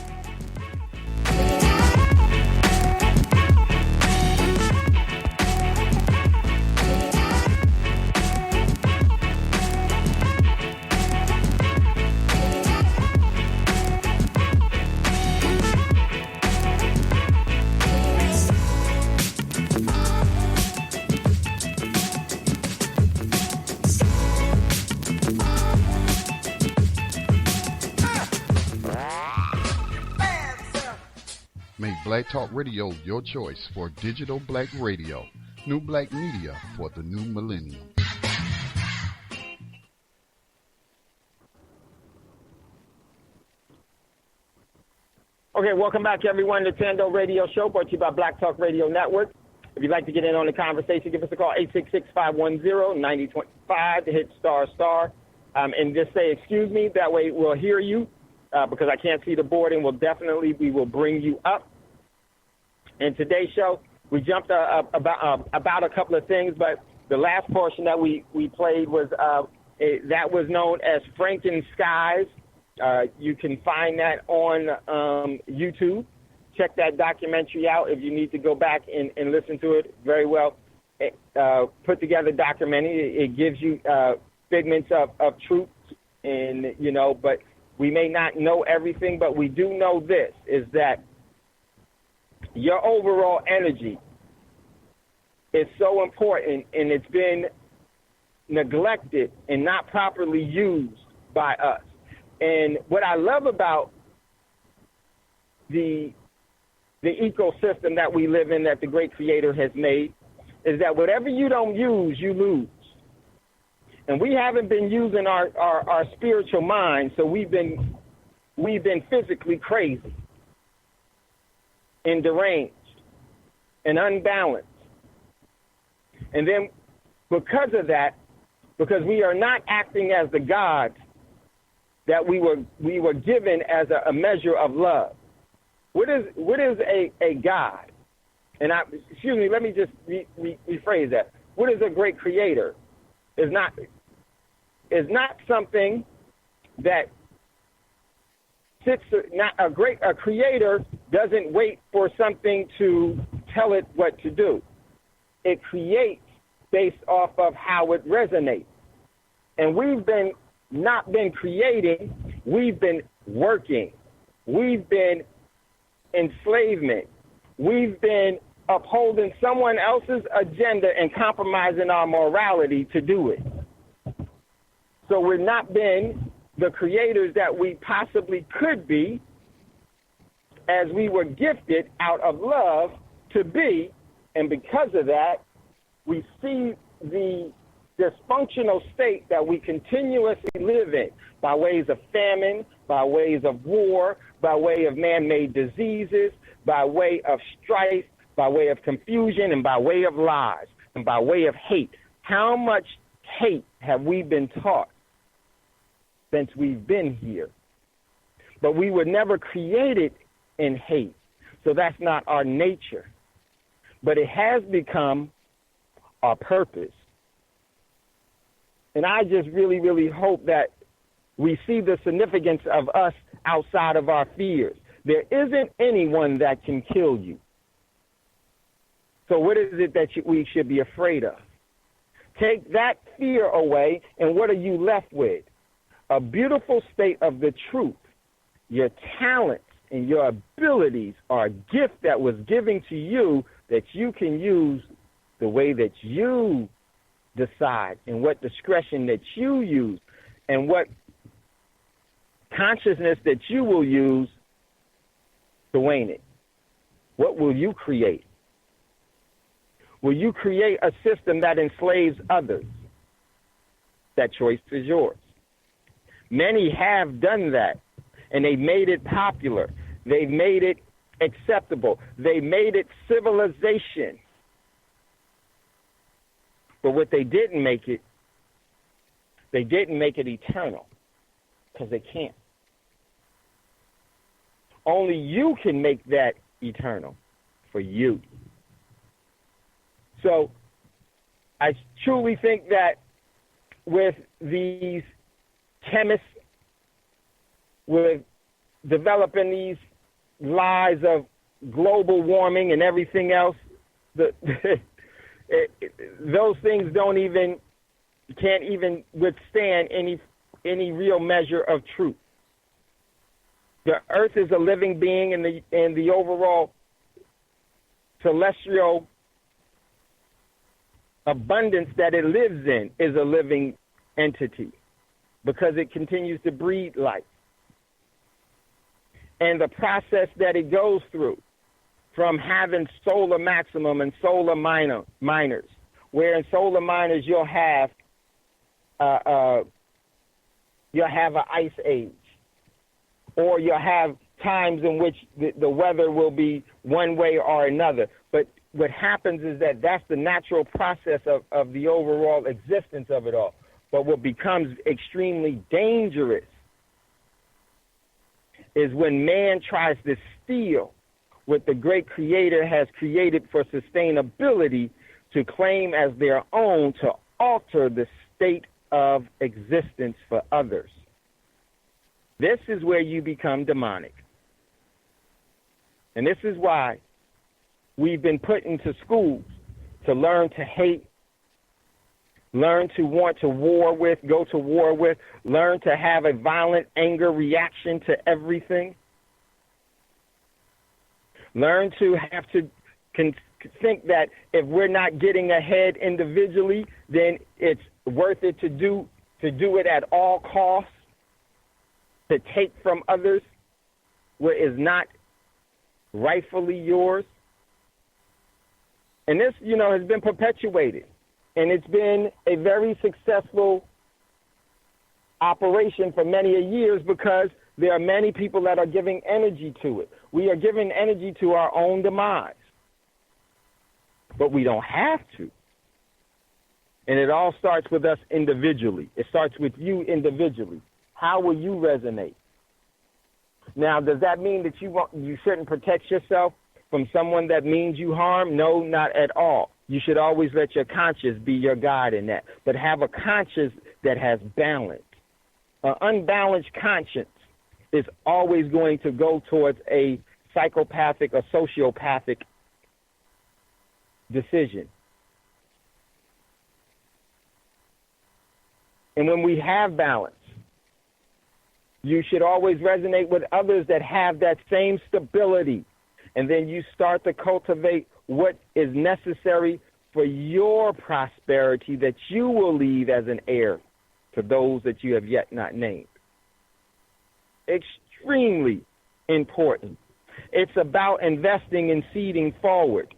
Black Talk Radio, your choice for digital black radio. New black media for the new millennium. Okay, welcome back, everyone, to Thando Radio Show, brought to you by Black Talk Radio Network. If you'd like to get in on the conversation, give us a call, 866-510-9025, to hit **, and just say, excuse me. That way we'll hear you, because I can't see the board, and we will bring you up. In today's show, we jumped about a couple of things, but the last portion that we played was that was known as Frankenskies. You can find that on YouTube. Check that documentary out if you need to go back and listen to it. Very well put together documentary. It gives you figments of truth, and but we may not know everything, but we do know this, is that your overall energy is so important, and it's been neglected and not properly used by us. And what I love about the ecosystem that we live in, that the great Creator has made, is that whatever you don't use, you lose. And we haven't been using our spiritual mind, so we've been physically crazy and deranged and unbalanced. And then because of that, because we are not acting as the gods that we were given as a measure of love. What is a God? And let me just rephrase that. What is a great Creator? Is not something that sits. A Creator doesn't wait for something to tell it what to do. It creates based off of how it resonates. And we've not been creating, we've been working. We've been enslavement. We've been upholding someone else's agenda and compromising our morality to do it. So we've not been the creators that we possibly could be, as we were gifted out of love to be. And because of that, we see the dysfunctional state that we continuously live in, by ways of famine, by ways of war, by way of man-made diseases, by way of strife, by way of confusion, and by way of lies, and by way of hate. How much hate have we been taught since we've been here? But we were never created in hate, so that's not our nature. But it has become our purpose. And I just really, really hope that we see the significance of us outside of our fears. There isn't anyone that can kill you. So what is it that we should be afraid of? Take that fear away, and what are you left with? A beautiful state of the truth. Your talents and your abilities are a gift that was given to you that you can use the way that you decide, and what discretion that you use, and what consciousness that you will use to wane it. What will you create? Will you create a system that enslaves others? That choice is yours. Many have done that, and they've made it popular. They've made it acceptable. They made it civilization. But what they didn't make it eternal, because they can't. Only you can make that eternal for you. So I truly think that with these chemists, with developing these lies of global warming and everything else, those things can't even withstand any real measure of truth. The earth is a living being, and the overall celestial abundance that it lives in is a living entity, because it continues to breed life. And the process that it goes through from having solar maximum and solar minors, where in solar minors you'll have an ice age, or you'll have times in which the weather will be one way or another. But what happens is that that's the natural process of the overall existence of it all. But what becomes extremely dangerous is when man tries to steal what the great Creator has created for sustainability to claim as their own, to alter the state of existence for others. This is where you become demonic. And this is why we've been put into schools to learn to hate, learn to want to war with, go to war with, learn to have a violent anger reaction to everything. Learn to have to think that if we're not getting ahead individually, then it's worth it to do it at all costs, to take from others what is not rightfully yours. And this, has been perpetuated. And it's been a very successful operation for many years because there are many people that are giving energy to it. We are giving energy to our own demise. But we don't have to. And it all starts with us individually. It starts with you individually. How will you resonate? Now, does that mean that you shouldn't protect yourself from someone that means you harm? No, not at all. You should always let your conscience be your guide in that. But have a conscience that has balance. An unbalanced conscience is always going to go towards a psychopathic or sociopathic decision. And when we have balance, you should always resonate with others that have that same stability. And then you start to cultivate what is necessary for your prosperity that you will leave as an heir to those that you have yet not named. Extremely important. It's about investing and seeding forward.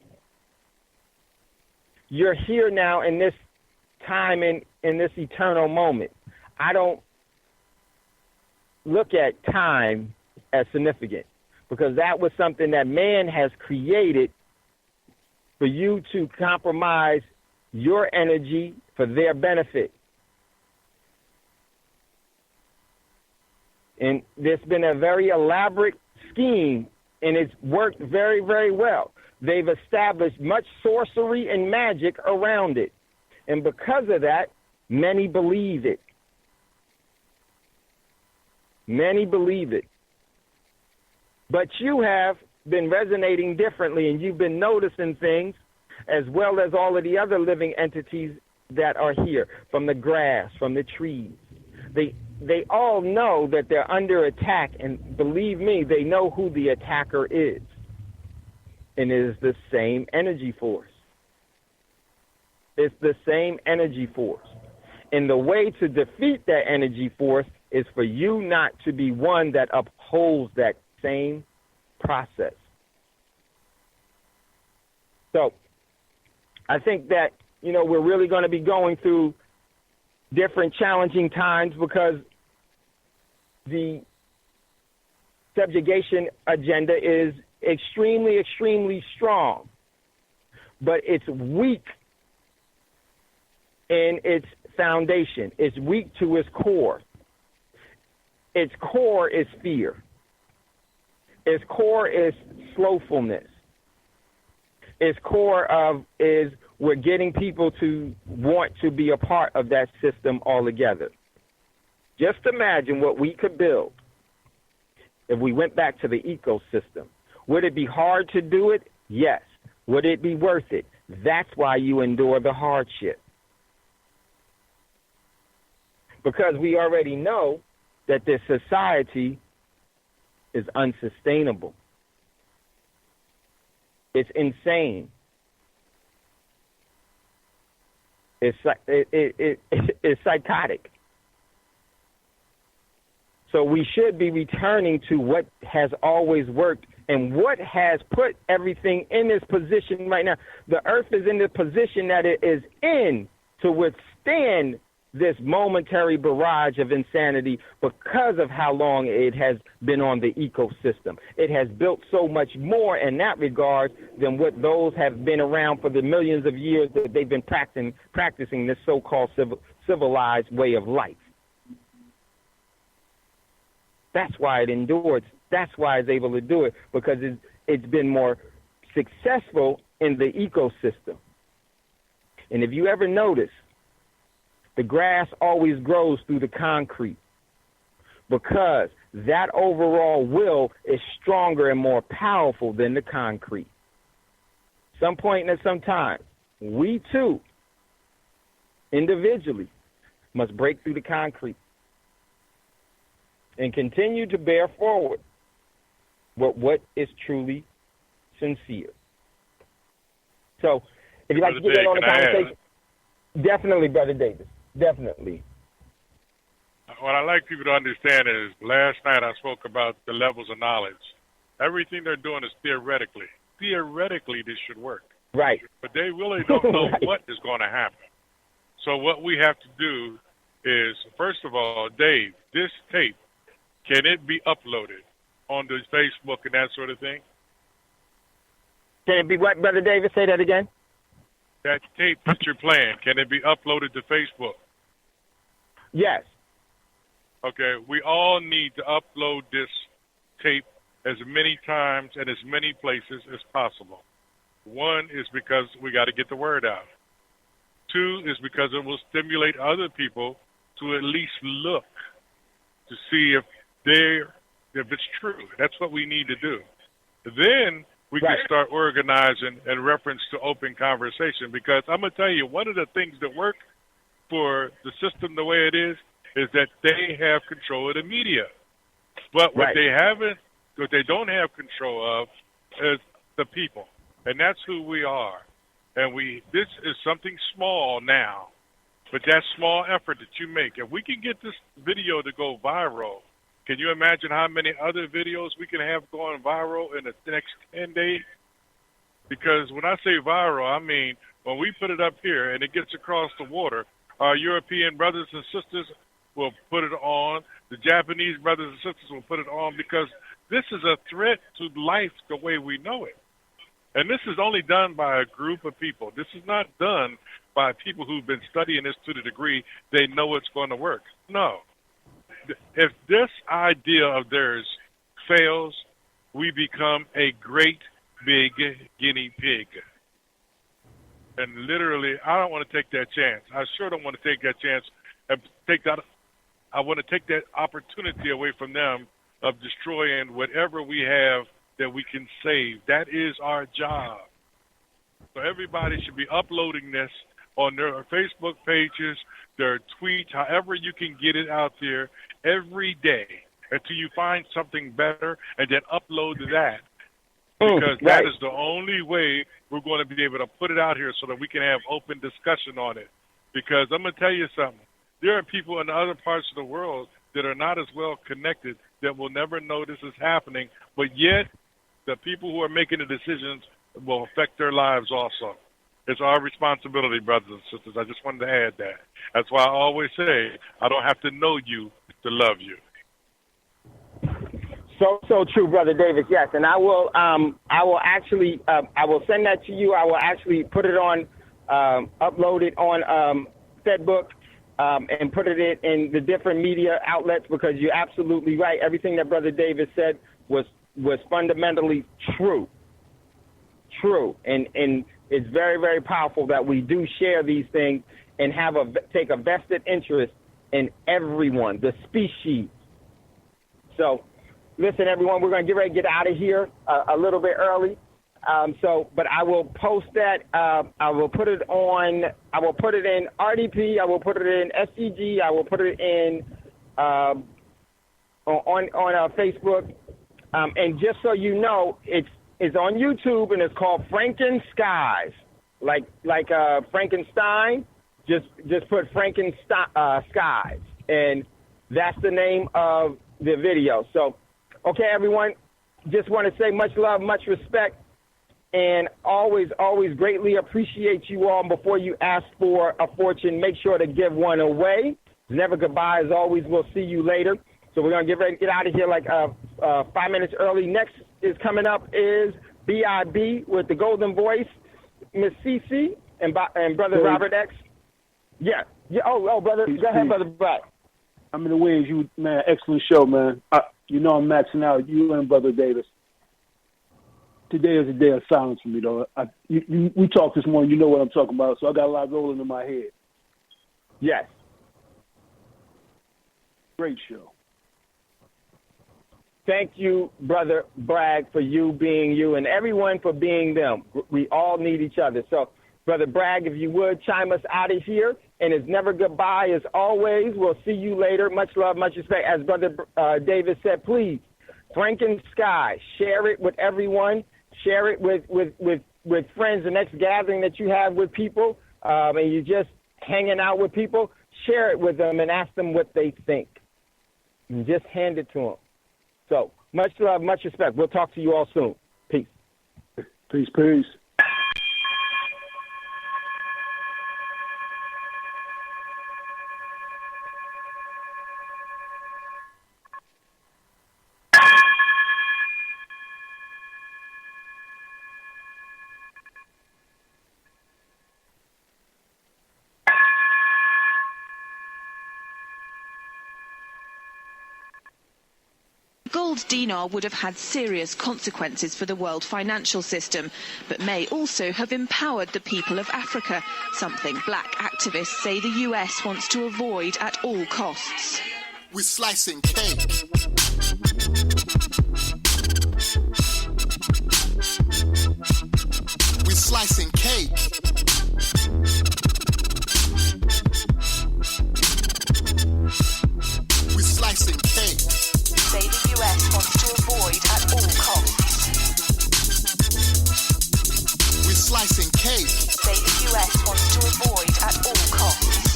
You're here now in this time, in this eternal moment. I don't look at time as significant because that was something that man has created for you to compromise your energy for their benefit. And there's been a very elaborate scheme, and it's worked very, very well. They've established much sorcery and magic around it. And because of that, many believe it. Many believe it. But you have been resonating differently, and you've been noticing things as well as all of the other living entities that are here, from the grass, from the trees. They all know that they're under attack, and believe me, they know who the attacker is. And it is the same energy force. It's the same energy force. And the way to defeat that energy force is for you not to be one that upholds that same process. So I think that, we're really going to be going through different challenging times because the subjugation agenda is extremely, extremely strong, but it's weak in its foundation. It's weak to its core. Its core is fear. Its core is slowfulness. Its core is we're getting people to want to be a part of that system altogether. Just imagine what we could build if we went back to the ecosystem. Would it be hard to do it? Yes. Would it be worth it? That's why you endure the hardship. Because we already know that this society is unsustainable. It's insane. It's psychotic. So we should be returning to what has always worked And what has put everything in this position right now? The earth is in the position that it is in to withstand this momentary barrage of insanity because of how long it has been on the ecosystem. It has built so much more in that regard than what those have been around for the millions of years that they've been practicing this so-called civilized way of life. That's why it endures. That's why it's able to do it, because it's been more successful in the ecosystem. And if you ever notice, the grass always grows through the concrete because that overall will is stronger and more powerful than the concrete. Some point at some time, we too, individually, must break through the concrete and continue to bear forward what is truly sincere. So, if you'd like to get in on the conversation, definitely, Brother Davis, definitely. What I like people to understand is last night I spoke about the levels of knowledge. Everything they're doing is theoretically. Theoretically, this should work. Right. But they really don't know what is going to happen. So what we have to do is, first of all, Dave, this tape, can it be uploaded on the Facebook and that sort of thing? Can it be what, Brother Davis? Say that again. That tape that you're playing, can it be uploaded to Facebook? Yes. Okay, we all need to upload this tape as many times and as many places as possible. One is because we got to get the word out. Two is because it will stimulate other people to at least look to see if it's true. That's what we need to do. Then we can start organizing in reference to open conversation, because I'm going to tell you, one of the things that work for the system the way it is that they have control of the media. But what they don't have control of is the people. And that's who we are. And this is something small now, but that small effort that you make, if we can get this video to go viral, can you imagine how many other videos we can have going viral in the next 10 days? Because when I say viral, I mean when we put it up here and it gets across the water, our European brothers and sisters will put it on. The Japanese brothers and sisters will put it on, because this is a threat to life the way we know it. And this is only done by a group of people. This is not done by people who've been studying this to the degree they know it's going to work. No. If this idea of theirs fails, we become a great big guinea pig. And literally, I don't want to take that chance. I sure don't want to take that chance and take that. I want to take that opportunity away from them of destroying whatever we have that we can save. That is our job. So everybody should be uploading this on their Facebook pages, their tweets, however you can get it out there every day until you find something better, and then upload that. Because that is the only way we're going to be able to put it out here so that we can have open discussion on it. Because I'm going to tell you something. There are people in other parts of the world that are not as well connected that will never know this is happening, but yet the people who are making the decisions will affect their lives also. It's our responsibility, brothers and sisters. I just wanted to add that. That's why I always say I don't have to know you to love you. So true, Brother Davis. Yes, and I will actually I will send that to you. I will actually put it on, upload it on FedBook, and put it in the different media outlets, because you're absolutely right. Everything that Brother Davis said was fundamentally true, and it's very, very powerful that we do share these things and take a vested interest in everyone, the species. So, listen, everyone, we're going to get ready to get out of here a little bit early. But I will post that. I will put it in RDP. I will put it in SCG. I will put it in on Facebook. And just so you know, it's on YouTube, and it's called Franken Skies, like Frankenstein. Just put Franken Skies, and that's the name of the video. So, okay, everyone, just want to say much love, much respect, and always greatly appreciate you all. Before you ask for a fortune, make sure to give one away. Never goodbye. As always, we'll see you later. So we're going to get ready to get out of here like 5 minutes early. Next is coming up is B.I.B. with the Golden Voice, Miss Cece, and Brother Robert X. Yeah. Oh, brother. Go ahead, Brother Brad. I'm in the ways. Man, excellent show, man. I'm maxing out you and Brother Davis. Today is a day of silence for me, though. We talked this morning. You know what I'm talking about, so I got a lot rolling in my head. Yes. Great show. Thank you, Brother Bragg, for you being you and everyone for being them. We all need each other. So, Brother Bragg, if you would, chime us out of here. And it's never goodbye as always. We'll see you later. Much love, much respect. As Brother David said, please, Franken Sky, share it with everyone. Share it with friends. The next gathering that you have with people and you're just hanging out with people, share it with them and ask them what they think. And just hand it to them. So, much love, much respect. We'll talk to you all soon. Peace. Peace, peace. Gold dinar would have had serious consequences for the world financial system, but may also have empowered the people of Africa, something black activists say the US wants to avoid at all costs. We're slicing cake. We're slicing cake. We're slicing cake. Say the US wants to avoid at all costs. We're slicing cake. Say the US wants to avoid at all costs.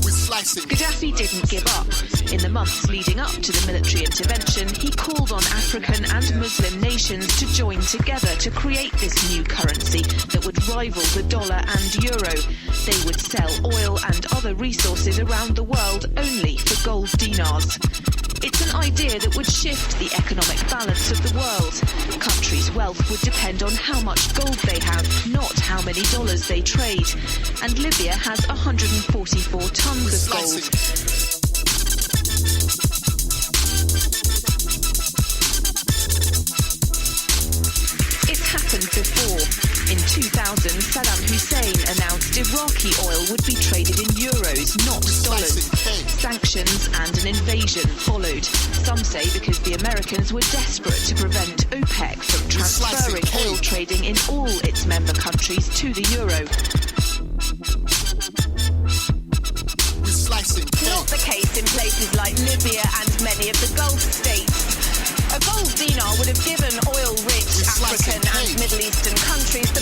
We're slicing. Gaddafi didn't give up. In the months leading up to the military intervention, he called on African and Muslim nations to join together to create this new currency that would rival the dollar and euro. They would sell oil and other resources around the world only for gold dinars. It's an idea that would shift the economic balance of the world. Countries' wealth would depend on how much gold they have, not how many dollars they trade. And Libya has 144 tons of gold. Before. In 2000, Saddam Hussein announced Iraqi oil would be traded in euros, not dollars. Sanctions and an invasion followed. Some say because the Americans were desperate to prevent OPEC from transferring oil trading in all its member countries to the euro. Not the case in places like Libya and many of the Gulf states. A gold dinar would have given oil-rich African and Middle Eastern countries the